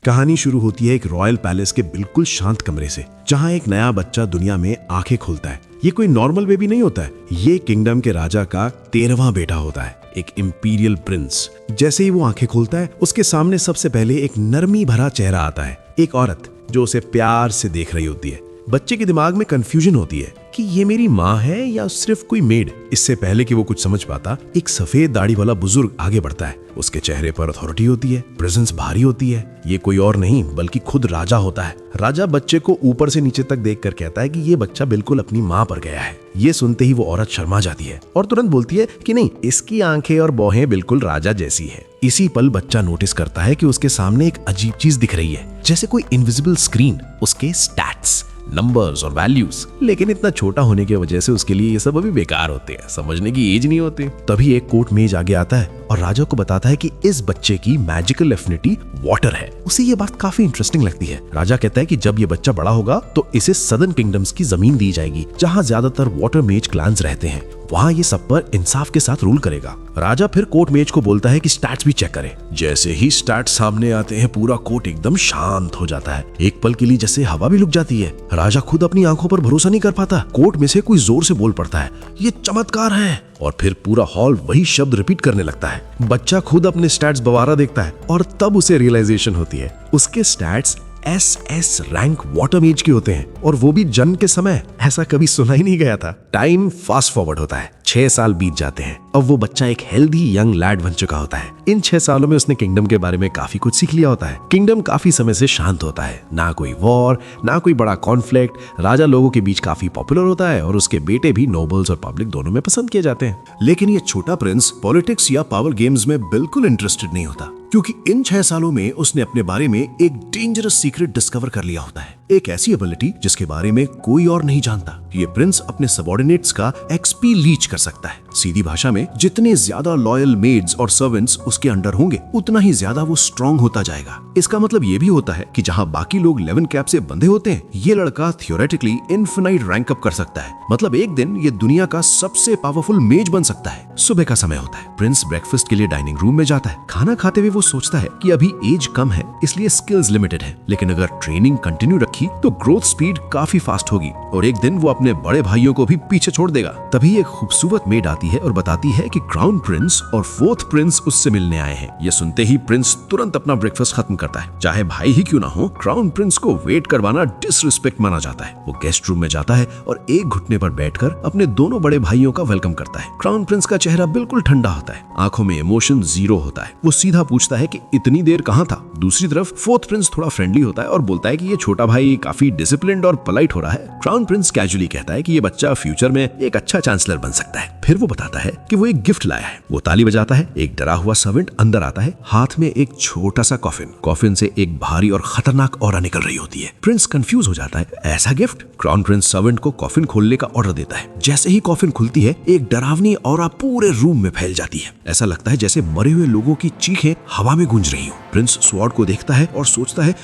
कहानी शुरू होती है एक रॉयल पैलेस के बिल्कुल शांत कमरे से, जहां एक नया बच्चा दुनिया में आंखें खोलता है। ये कोई नॉर्मल बेबी नहीं होता है, ये किंगडम के राजा का 13वां बेटा होता है, एक इंपीरियल प्रिंस। जैसे ही वो आंखें खोलता है, उसके सामने सबसे पहले एक नरमी भरा चेहरा आता है, एक औरत जो उसे प्यार से देख रही होती है। बच्चे के दिमाग में कंफ्यूजन होती है कि ये मेरी माँ है या सिर्फ कोई मेड। इससे पहले कि वो कुछ समझ पाता, एक सफेद दाढ़ी वाला बुजुर्ग आगे बढ़ता है। उसके चेहरे पर अथॉरिटी होती है, प्रेजेंस भारी होती है। ये कोई और नहीं बल्कि खुद राजा होता है। राजा बच्चे को ऊपर से नीचे तक देखकर कहता है कि ये बच्चा बिल्कुल अपनी माँ पर गया है। ये सुनते ही वो औरत शर्मा जाती है और तुरंत बोलती है कि नहीं, इसकी आंखें और भौहें बिल्कुल राजा जैसी है। इसी पल बच्चा नोटिस करता है कि उसके सामने एक अजीब चीज दिख रही है, जैसे कोई इनविजिबल स्क्रीन। उसके स्टैट्स, नंबर्स और वैल्यूज। लेकिन इतना छोटा होने की वजह से उसके लिए ये सब अभी बेकार होते हैं, समझने की एज नहीं होती। तभी एक कोर्ट मेज आगे आता है और राजा को बताता है कि इस बच्चे की मैजिकल एफिनिटी वाटर है। उसे ये बात काफी इंटरेस्टिंग लगती है। राजा कहता है कि जब ये बच्चा बड़ा होगा तो इसे सदर्न किंगडम्स की जमीन दी जाएगी, जहां ज्यादातर वाटर मेज क्लैंस रहते हैं। वहां ये सब पर इंसाफ के साथ रूल करेगा। राजा फिर कोर्ट मेज को बोलता है कि स्टैट्स भी चेक करे। जैसे ही स्टैट्स सामने आते हैं, पूरा कोर्ट एकदम शांत हो जाता है। एक पल के लिए जैसे हवा भी रुक जाती है। राजा खुद अपनी आंखों पर भरोसा नहीं कर पाता। कोर्ट में से कोई जोर से बोल पड़ता है, ये चमत्कार है। और फिर पूरा हॉल वही शब्द रिपीट करने लगता है। बच्चा खुद अपने स्टैट्स दोबारा देखता है और तब उसे रियलाइजेशन होती है, उसके स्टैट्स SS रैंक वाटर मेज के होते हैं, और वो भी जन्म के समय। ऐसा कभी सुना ही नहीं गया था। टाइम फास्ट फॉरवर्ड होता है, 6 साल बीत जाते हैं। अब वो बच्चा एक हेल्दी यंग लैड बन चुका होता है। इन 6 सालों में उसने किंगडम के बारे में काफी कुछ सीख लिया होता है। किंगडम काफी समय से शांत होता है, ना कोई वॉर, ना कोई बड़ा कॉन्फ्लिक्ट। राजा लोगों के बीच काफी पॉपुलर होता है और उसके बेटे भी नोबल्स और पब्लिक दोनों में पसंद किए जाते हैं। लेकिन ये छोटा प्रिंस पॉलिटिक्स या पावर गेम्स में बिल्कुल इंटरेस्टेड नहीं होता, क्योंकि इन 6 सालों में उसने अपने बारे में एक डेंजरस सीक्रेट डिस्कवर कर लिया होता है। एक ऐसी एबिलिटी जिसके बारे में कोई और नहीं जानता। ये प्रिंस अपने सबऑर्डिनेट्स का XP लीच कर सकता है। सीधी भाषा में, जितने ज्यादा लॉयल मेड्स और सर्वेंट्स उसके अंडर होंगे, उतना ही ज्यादा वो स्ट्रांग होता जाएगा। इसका मतलब ये भी होता है कि जहां बाकी लोग 11 कैप से बंधे होते हैं, ये लड़का थियोरेटिकली इनफिनाइट रैंक अप कर सकता है। मतलब एक दिन ये दुनिया का सबसे पावरफुल मेज बन सकता है। सुबह का समय होता है। प्रिंस ब्रेकफास्ट के लिए डाइनिंग रूम में जाता है। खाना खाते हुए वो सोचता है कि अभी एज कम है, इसलिए स्किल्स लिमिटेड है, लेकिन अगर ट्रेनिंग कंटिन्यू रखी तो ग्रोथ स्पीड काफी फास्ट होगी और एक दिन वो अपने बड़े भाइयों को भी पीछे छोड़ देगा। तभी एक खूबसूरत मेड आती है और बताती है कि क्राउन प्रिंस और 4th प्रिंस उससे मिलने आए हैं। ये सुनते ही प्रिंस तुरंत अपना ब्रेकफास्ट खत्म करता है। चाहे भाई ही क्यों ना हो, क्राउन प्रिंस को वेट करवाना डिसरिस्पेक्ट माना जाता है। वो गेस्ट रूम में जाता है और एक घुटने पर बैठकर अपने दोनों बड़े भाइयों का वेलकम करता है। क्राउन प्रिंस का चेहरा बिल्कुल ठंडा होता है, आंखों में इमोशन जीरो होता है। वो सीधा पूछता है कि इतनी देर कहाँ था। दूसरी तरफ 4th प्रिंस थोड़ा फ्रेंडली होता है और बोलता है कि ये छोटा भाई काफी डिसिप्लिन्ड और पोलाइट हो रहा है। क्राउन प्रिंस कैजुअली कहता है कि ये बच्चा फ्यूचर में एक अच्छा चांसलर बन सकता है। फिर वो बताता है कि वो एक गिफ्ट लाया है। वो ताली बजाता है। एक डरा हुआ सर्वेंट अंदर आता है, हाथ में एक छोटा सा कॉफिन। कॉफिन से एक भारी और खतरनाक ऑरा निकल रही होती है। प्रिंस कंफ्यूज हो जाता है, ऐसा गिफ्ट? क्राउन प्रिंस सर्वेंट को कॉफिन खोलने का ऑर्डर देता है। जैसे ही कॉफिन खुलती है, एक डरावनी ऑरा पूरे रूम में फैल जाती है। ऐसा लगता है जैसे मरे हुए लोगों की चीखें हवा में गूंज रही हो। प्रिंस स्वॉर्ड को देखता है और सोचता है,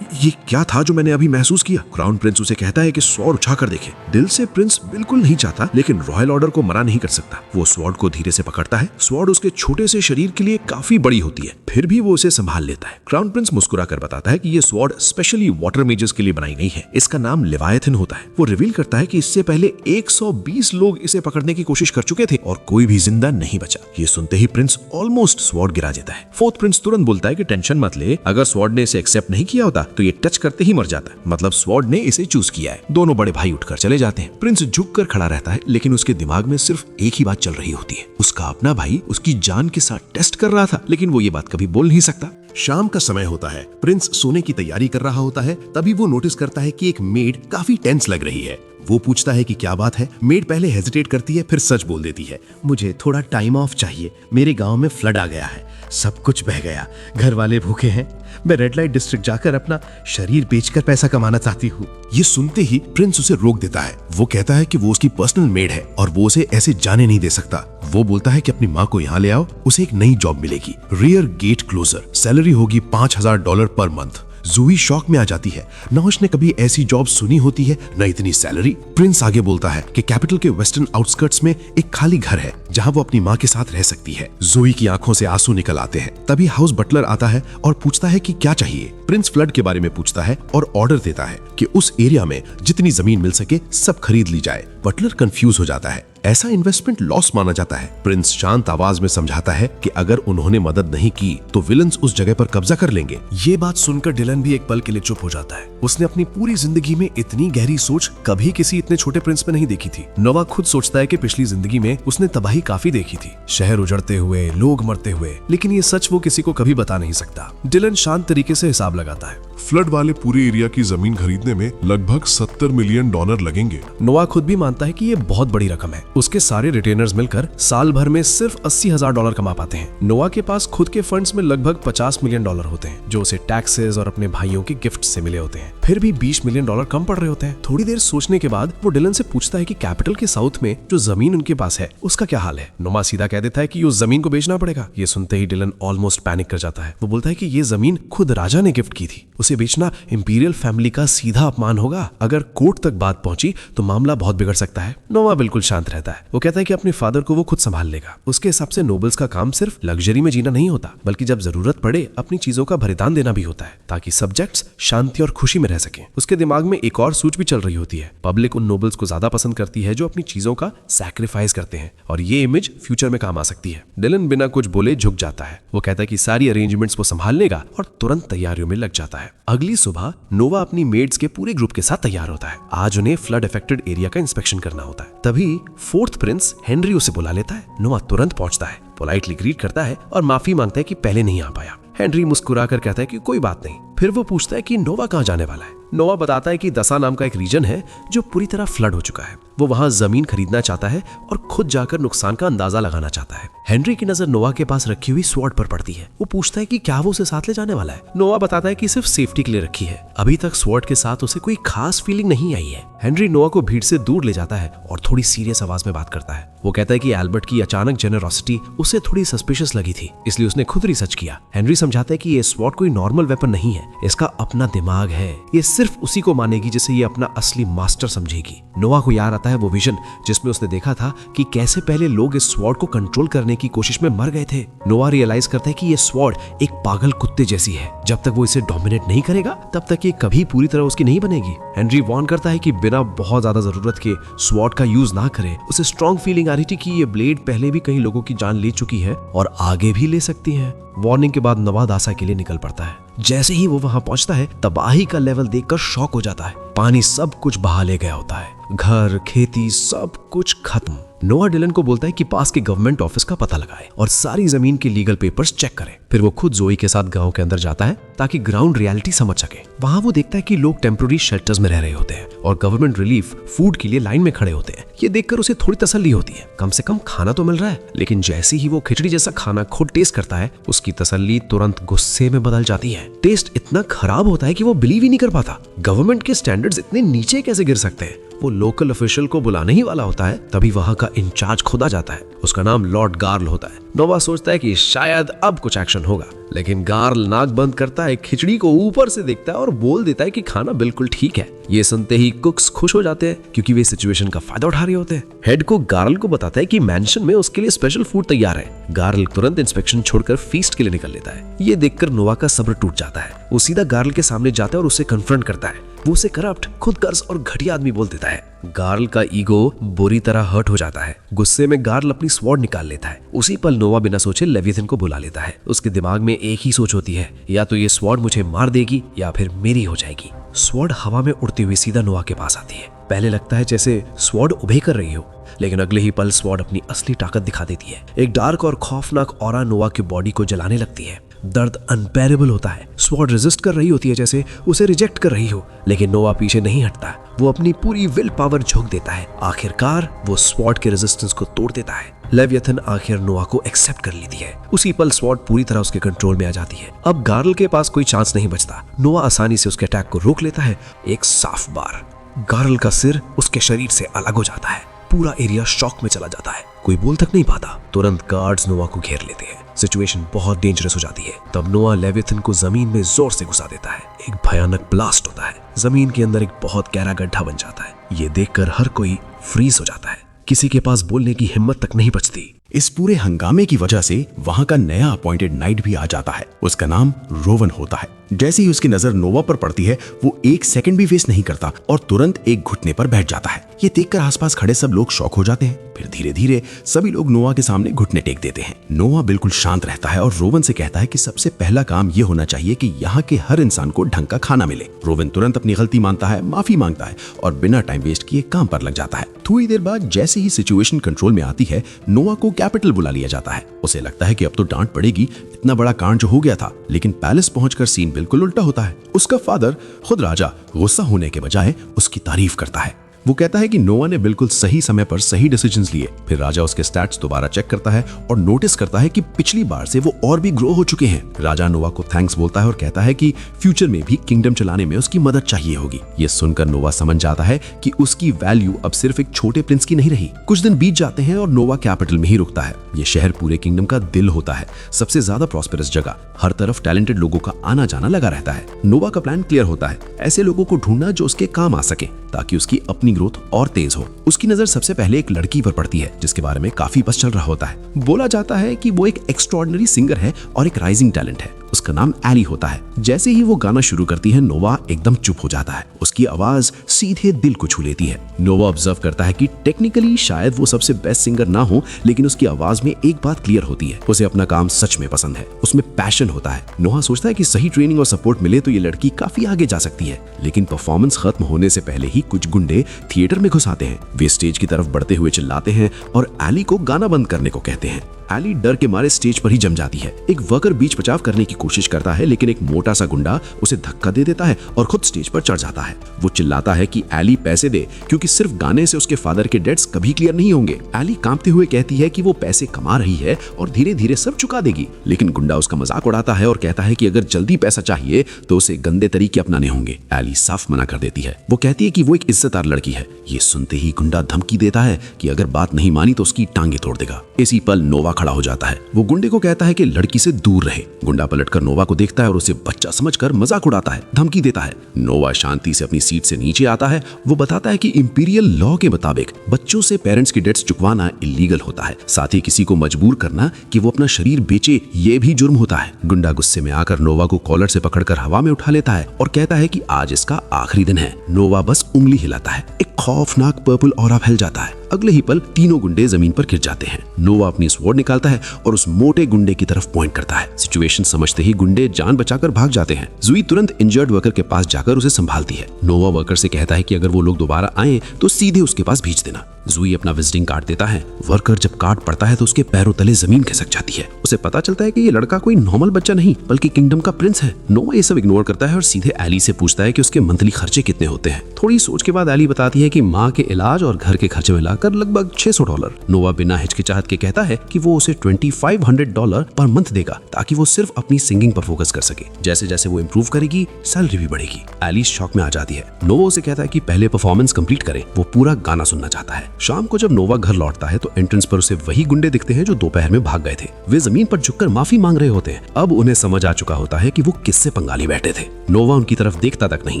ये क्या था जो मैंने अभी महसूस किया? क्राउन प्रिंस उसे कहता है कि स्वॉर्ड उठा कर देखे। दिल से प्रिंस बिल्कुल नहीं चाहता, लेकिन रॉयल ऑर्डर को मना नहीं कर सकता। वो स्वॉर्ड को धीरे से पकड़ता है। स्वॉर्ड उसके छोटे से शरीर के लिए काफी बड़ी होती है, फिर भी वो उसे संभाल लेता है। क्राउन प्रिंस मुस्कुरा कर बताता है कि ये स्वॉर्ड स्पेशली वाटर मेजेस के लिए बनाई गई है। इसका नाम लेवायथन होता है। वो रिवील करता है कि इससे पहले 120 लोग इसे पकड़ने की कोशिश कर चुके थे और कोई भी जिंदा नहीं बचा। ये सुनते ही प्रिंस ऑलमोस्ट स्वॉर्ड गिरा देता है। 4th प्रिंस तुरंत बोलता है कि टेंशन मत ले, अगर स्वॉर्ड ने इसे एक्सेप्ट नहीं किया होता तो ये टच करते ही मर जाता। मतलब स्वॉर्ड ने इसे चूज किया है। दोनों बड़े भाई उठकर चले जाते हैं। प्रिंस झुककर खड़ा रहता है, लेकिन उसके दिमाग में सिर्फ एक ही बात चल रही होती है। उसका अपना भाई उसकी जान के साथ टेस्ट कर रहा था, लेकिन वो ये बात कभी बोल नहीं सकता। शाम का समय होता है। प्रिंस सोने की तैयारी कर रहा होता है। तभी वो नोटिस करता है कि एक मेड काफी टेंस लग रही है। वो पूछता है कि क्या बात है। मेड पहले हेजिटेट करती है, फिर सच बोल देती है, मुझे थोड़ा टाइम ऑफ चाहिए। मेरे गांव में फ्लड आ गया है, सब कुछ बह गया, घर वाले भूखे हैं। मैं रेड लाइट डिस्ट्रिक्ट जाकर अपना शरीर बेचकर पैसा कमाना चाहती हूँ। ये सुनते ही प्रिंस उसे रोक देता है। वो कहता है कि वो उसकी पर्सनल मेड है और वो उसे ऐसे जाने नहीं दे सकता। वो बोलता है कि अपनी माँ को यहाँ ले आओ, उसे एक नई जॉब मिलेगी, रियर गेट क्लोजर। सैलरी होगी $5000 पर मंथ। जूही शॉक में आ जाती है। न उसने कभी ऐसी जॉब सुनी होती है, न इतनी सैलरी। प्रिंस आगे बोलता है कि कैपिटल के वेस्टर्न आउटस्कर्ट्स में एक खाली घर है जहां वो अपनी माँ के साथ रह सकती है। जूही की आंखों से आंसू निकल आते हैं। तभी हाउस बटलर आता है और पूछता है कि क्या चाहिए। प्रिंस फ्लड के बारे में पूछता है और ऑर्डर देता है कि उस एरिया में जितनी जमीन मिल सके सब खरीद ली जाए। बटलर कंफ्यूज हो जाता है। ऐसा इन्वेस्टमेंट लॉस माना जाता है। प्रिंस शांत आवाज में समझाता है कि अगर उन्होंने मदद नहीं की तो विलन्स उस जगह पर कब्जा कर लेंगे। ये बात सुनकर डिलन भी एक पल के लिए चुप हो जाता है। उसने अपनी पूरी जिंदगी में इतनी गहरी सोच कभी किसी इतने छोटे प्रिंस में नहीं देखी थी। नोवा खुद सोचता है कि पिछली जिंदगी में उसने तबाही काफी देखी थी, शहर उजड़ते हुए, लोग मरते हुए, लेकिन ये सच वो किसी को कभी बता नहीं सकता। डिलन शांत तरीके से हिसाब लगाता है। फ्लड वाले पूरे एरिया की जमीन खरीदने में लगभग $70 मिलियन लगेंगे। नोवा खुद भी मानता है कि ये बहुत बड़ी रकम है। उसके सारे रिटेनर्स मिलकर साल भर में सिर्फ $80,000 कमा पाते हैं। नोवा के पास खुद के फंड्स में लगभग $50 मिलियन होते हैं जो उसे टैक्सेस और अपने भाइयों के गिफ्ट से मिले होते हैं। फिर भी $20 मिलियन कम पड़ रहे होते हैं। थोड़ी देर सोचने के बाद वो डिलन से पूछता है कि कैपिटल के साउथ में जो जमीन उनके पास है उसका क्या हाल है। नोवा सीधा कह देता है कि उस जमीन को बेचना पड़ेगा। ये सुनते ही डिलन ऑलमोस्ट पैनिक कर जाता है। वो बोलता है कि ये जमीन खुद राजा ने गिफ्ट की थी, उसे बेचना इंपीरियल फैमिली का सीधा अपमान होगा। अगर कोर्ट तक बात पहुंची तो मामला बहुत बिगड़ सकता है। नोवा बिल्कुल शांत रहता है। वो कहता है कि अपने फादर को वो खुद संभाल लेगा। उसके हिसाब से नोबल्स का काम सिर्फ लग्जरी में जीना नहीं होता, बल्कि जब जरूरत पड़े अपनी चीजों का बलिदान देना भी होता है ताकि सब्जेक्ट्स शांति और खुशी में रह सकें। उसके दिमाग में एक और सोच भी चल रही होती है। पब्लिक उन नोबल्स को ज्यादा पसंद करती है जो अपनी चीजों का सैक्रिफाइस करते हैं और ये इमेज फ्यूचर में काम आ सकती है। डिलन बिना कुछ बोले झुक जाता है। वो कहता है कि सारी अरेंजमेंट्स वो संभाल लेगा और तुरंत तैयारियों में लग जाता है। अगली सुबह नोवा अपनी मेड्स के पूरे ग्रुप के साथ तैयार होता है। आज उन्हें फ्लड अफेक्टेड एरिया का इंस्पेक्शन करना होता है। तभी फोर्थ प्रिंस हेनरी उसे बुला लेता है। नोवा तुरंत पहुंचता है, पोलाइटली ग्रीट करता है और माफी मांगता है कि पहले नहीं आ पाया। हेनरी मुस्कुराकर कहता है कि कोई बात नहीं। फिर वो पूछता है कि नोवा कहाँ जाने वाला है। नोवा बताता है कि दसा नाम का एक रीजन है जो पूरी तरह फ्लड हो चुका है। वो वहां जमीन खरीदना चाहता है और खुद जाकर नुकसान का अंदाजा लगाना चाहता है। हेनरी की नजर नोवा के पास रखी हुई स्वॉर्ड पर पड़ती है। वो पूछता है कि क्या वो उसे साथ ले जाने वाला है। नोवा बताता है कि सिर्फ सेफ्टी के लिए रखी है। अभी तक स्वॉर्ड के साथ उसे कोई खास फीलिंग नहीं आई है। हेनरी नोवा को भीड़ से दूर ले जाता है और थोड़ी सीरियस आवाज में बात करता है। वो कहता है कि एल्बर्ट की अचानक जेनरोसिटी उसे थोड़ी सस्पिशियस लगी थी, इसलिए उसने खुद रिसर्च किया। हेनरी समझाता है कि ये स्वॉर्ड कोई नॉर्मल वेपन नहीं है, इसका अपना दिमाग है। ये सिर्फ उसी को मानेगी जिसे ये अपना असली मास्टर समझेगी। नोवा को याद आता है वो विजन जिसमें उसने देखा था कि कैसे पहले लोग इस स्वॉर्ड को कंट्रोल करने की कोशिश में मर गए थे। नोवा रियलाइज करता है कि ये स्वॉर्ड एक पागल कुत्ते जैसी है। जब तक वो इसे डोमिनेट नहीं करेगा तब तक ये कभी पूरी तरह उसकी नहीं बनेगी। हेनरी वार्न करता है कि बिना बहुत ज्यादा जरूरत के स्वॉर्ड का यूज ना करे। उसे स्ट्रॉन्ग फीलिंग आ रही थी कि ये ब्लेड पहले भी कई लोगों की जान ले चुकी है और आगे भी ले सकती है। वार्निंग के बाद नोवा दासा के लिए निकल पड़ता है। जैसे ही वो वहां पहुंचता है तबाही का लेवल देखकर शॉक हो जाता है। पानी सब कुछ बहा ले गया होता है, घर, खेती, सब कुछ खत्म। नोवा डिलन को बोलता है कि पास के गवर्नमेंट ऑफिस का पता लगाए और सारी जमीन के लीगल पेपर्स चेक करे। फिर वो खुद जोई के साथ गांव के अंदर जाता है ताकि ग्राउंड रियलिटी समझ सके। वहां वो देखता है कि लोग टेम्पररी शेल्टर्स में रह रहे होते हैं और गवर्नमेंट रिलीफ फूड के लिए लाइन में खड़े होते हैं। ये देखकर उसे थोड़ी तसल्ली होती है, कम से कम खाना तो मिल रहा है। लेकिन जैसे ही वो खिचड़ी जैसा खाना खुद टेस्ट करता है उसकी तसल्ली तुरंत गुस्से में बदल जाती है। टेस्ट इतना खराब होता है कि वो बिलीव ही नहीं कर पाता। गवर्नमेंट के स्टैंडर्ड्स इतने नीचे कैसे गिर सकते हैं। वो लोकल ऑफिशियल को बुलाने ही वाला होता है तभी वहां का इंचार्ज खुद आ जाता है। उसका नाम लॉर्ड गार्ल होता है। नोवा सोचता है कि शायद अब कुछ एक्शन होगा, लेकिन गार्ल नाक बंद करता है, खिचड़ी को ऊपर से देखता है और बोल देता है कि खाना बिल्कुल ठीक है। ये सुनते ही कुक्स खुश हो जाते हैं क्योंकि वे सिचुएशन का फायदा उठा रहे होते हैं। हेड को गार्ल को बताता है कि मैंशन में उसके लिए स्पेशल फूड तैयार है। गार्ल तुरंत इंस्पेक्शन छोड़कर फीस्ट के लिए निकल लेता है। ये देखकर नोवा का सब्र टूट जाता है। वो सीधा गार्ल के सामने जाता है और उसे कन्फ्रंट करता है। वो उसे करप्ट, खुदगर्ज और घटिया आदमी बोल देता है। गार्ल का ईगो बुरी तरह हर्ट हो जाता है। गुस्से में गार्ल अपनी स्वॉर्ड निकाल लेता है। उसी पल नोवा बिना सोचे लेविथिन को बुला लेता है। उसके दिमाग में एक ही सोच होती है, या तो ये स्वॉर्ड मुझे मार देगी या फिर मेरी हो जाएगी। स्वॉर्ड हवा में उड़ती हुई सीधा नोवा के पास आती है। पहले लगता है जैसे स्वॉर्ड उभे कर रही हो, लेकिन अगले ही पल स्वॉर्ड अपनी असली ताकत दिखा देती है। एक डार्क और खौफनाक ऑरा नोवा की बॉडी को जलाने लगती है। दर्द अनबेरेबल होता है। स्वॉर्ड रेजिस्ट कर रही होती है जैसे उसे रिजेक्ट कर रही हो, लेकिन नोवा पीछे नहीं हटता। वो अपनी पूरी विल पावर झोंक देता है। आखिरकार वो स्वॉर्ड के रेजिस्टेंस को तोड़ देता है। लेवियथन आखिर नोवा को एक्सेप्ट कर लेती है। उसी पल स्वॉर्ड पूरी तरह उसके कंट्रोल में आ जाती है। अब गार्ल के पास कोई चांस नहीं बचता। नोवा आसानी से उसके अटैक को रोक लेता है। एक साफ बार गार्ल का सिर उसके शरीर से अलग हो जाता है। पूरा एरिया शॉक में चला जाता है। कोई बोल तक नहीं पाता। तुरंत गार्ड्स नोवा को घेर लेते हैं। सिचुएशन बहुत डेंजरस हो जाती है। तब नोवा लेविथन को जमीन में जोर से घुसा देता है। एक भयानक ब्लास्ट होता है। जमीन के अंदर एक बहुत गहरा गड्ढा बन जाता है। ये देखकर हर कोई फ्रीज हो जाता है। किसी के पास बोलने की हिम्मत तक नहीं बचती। इस पूरे हंगामे की वजह से वहां का नया अपॉइंटेड नाइट भी आ जाता है। उसका नाम रोवन होता है। जैसे ही उसकी नजर नोवा पर पड़ती है वो एक सेकंड भी वेस्ट नहीं करता और तुरंत एक घुटने पर बैठ जाता है। ये देखकर आसपास खड़े सब लोग शॉक हो जाते हैं। फिर धीरे धीरे सभी लोग नोवा के सामने घुटने टेक देते हैं। नोवा बिल्कुल शांत रहता है और रोवन से कहता है कि सबसे पहला काम ये होना चाहिए कि यहाँ के हर इंसान को ढंग का खाना मिले। रोवन तुरंत अपनी गलती मानता है, माफी मांगता है और बिना टाइम वेस्ट किए काम पर लग जाता है। थोड़ी देर बाद जैसे ही सिचुएशन कंट्रोल में आती है, नोवा को कैपिटल बुला लिया जाता है। उसे लगता है कि अब तो डांट पड़ेगी, इतना बड़ा कांड जो हो गया था। लेकिन पैलेस पहुंचकर सीन बिल्कुल उल्टा होता है। उसका फादर, खुद राजा, गुस्सा होने के बजाय उसकी तारीफ करता है। वो कहता है कि नोवा ने बिल्कुल सही समय पर सही डिसीजंस लिए। फिर राजा उसके स्टैट्स दोबारा चेक करता है और नोटिस करता है कि पिछली बार से वो और भी ग्रो हो चुके हैं। राजा नोवा को थैंक्स बोलता है और कहता है कि फ्यूचर में भी किंगडम चलाने में उसकी मदद चाहिए होगी। ये सुनकर नोवा समझ जाता है कि उसकी वैल्यू अब सिर्फ एक छोटे प्रिंस की नहीं रही। कुछ दिन बीत जाते हैं और नोवा कैपिटल में ही रुकता है। ये शहर पूरे किंगडम का दिल होता है, सबसे ज्यादा प्रॉस्पेरस जगह। हर तरफ टैलेंटेड लोगों का आना जाना लगा रहता है। नोवा का प्लान क्लियर होता है, ऐसे लोगों को ढूंढना जो उसके काम आ सके ताकि उसकी अपनी ग्रोथ और तेज हो। उसकी नजर सबसे पहले एक लड़की पर पड़ती है जिसके बारे में काफी बस चल रहा होता है। बोला जाता है कि वो एक एक्स्ट्राऑर्डिनरी सिंगर है और एक राइजिंग टैलेंट है। उसका नाम एली होता है। जैसे ही वो गाना शुरू करती है, नोवा एकदम चुप हो जाता है। उसकी आवाज सीधे दिल को छू लेती है। नोवा ऑब्जर्व करता है कि टेक्निकली शायद वो सबसे बेस्ट सिंगर ना हो, लेकिन उसकी आवाज में एक बात क्लियर होती है, उसे अपना काम सच में पसंद है, उसमें पैशन होता है। नोवा सोचता है कि सही ट्रेनिंग और सपोर्ट मिले तो ये लड़की काफी आगे जा सकती है। लेकिन परफॉर्मेंस खत्म होने से पहले ही कुछ गुंडे थिएटर में घुस आते हैं। वे स्टेज की तरफ बढ़ते हुए चिल्लाते हैं और एली को गाना बंद करने को कहते हैं। एली डर के मारे स्टेज पर ही जम जाती है। एक वर्कर बीच बचाव करने की कोशिश करता है, लेकिन एक मोटा सा गुंडा उसे धक्का दे देता है और खुद स्टेज पर चढ़ जाता है। वो चिल्लाता है कि एली पैसे दे, क्योंकि सिर्फ गाने से उसके फादर के डेट्स कभी क्लियर नहीं होंगे। एली कांपते हुए कहती है कि वो पैसे कमा रही है और धीरे धीरे सब चुका देगी। लेकिन गुंडा उसका मजाक उड़ाता है और कहता है कि अगर जल्दी पैसा चाहिए तो उसे गंदे तरीके अपनाने होंगे। एली साफ मना कर देती है। वो कहती है कि वो एक इज्जतदार लड़की है। ये सुनते ही गुंडा धमकी देता है कि अगर बात नहीं मानी तो उसकी टांगे तोड़ देगा। इसी पल नोवा खड़ा हो जाता है। वो गुंडे को कहता है कि लड़की से दूर रहे। गुंडा पलटकर नोवा को देखता है और उसे बच्चा समझकर मजाक उड़ाता है, धमकी देता है। नोवा शांति से अपनी सीट से नीचे आता है। वो बताता है कि इंपीरियल लॉ के मुताबिक बच्चों से पेरेंट्स की डेट्स चुकवाना इलीगल होता है। साथ ही किसी को मजबूर करना कि वो अपना शरीर बेचे, ये भी जुर्म होता है। गुंडा गुस्से में आकर नोवा को कॉलर से पकड़कर हवा में उठा लेता है और कहता है कि आज इसका आखिरी दिन है। नोवा बस उंगली हिलाता है। एक खौफनाक पर्पल ऑरा फैल जाता है। अगले ही पल तीनों गुंडे जमीन पर गिर जाते हैं। नोवा अपनी स्वॉर्ड निकालता है और उस मोटे गुंडे की तरफ पॉइंट करता है। सिचुएशन समझते ही गुंडे जान बचाकर भाग जाते हैं। जुई तुरंत इंजर्ड वर्कर के पास जाकर उसे संभालती है। नोवा वर्कर से कहता है कि अगर वो लोग दोबारा आए तो सीधे उसके पास भेज देना। जुई अपना विजिटिंग कार्ड देता है। वर्कर जब कार्ड पढ़ता है तो उसके पैरों तले जमीन खिसक जाती है। उसे पता चलता है कि ये लड़का कोई नॉर्मल बच्चा नहीं बल्कि किंगडम का प्रिंस है। नोवा ये सब इग्नोर करता है और सीधे एली से पूछता है कि उसके मंथली खर्चे कितने होते हैं। थोड़ी सोच के बाद एली बताती है कि माँ के इलाज और घर के खर्चे मिलाकर लगभग $600। नोवा बिना हिचकिचाहट के कहता है कि वो उसे $2500 पर मंथ देगा ताकि वो सिर्फ अपनी सिंगिंग पर फोकस कर सके। जैसे जैसे वो इम्प्रूव करेगी सैलरी भी बढ़ेगी। एली शॉक में आ जाती है। नोवा उसे कहता है कि पहले परफॉर्मेंस कंप्लीट करे, वो पूरा गाना सुनना चाहता है। शाम को जब नोवा घर लौटता है तो एंट्रेंस पर उसे वही गुंडे दिखते हैं जो दोपहर में भाग गए थे। वे जमीन पर झुककर माफी मांग रहे होते हैं। अब उन्हें समझ आ चुका होता है कि वो किससे पंगा लिए बैठे थे। नोवा उनकी तरफ देखता तक नहीं।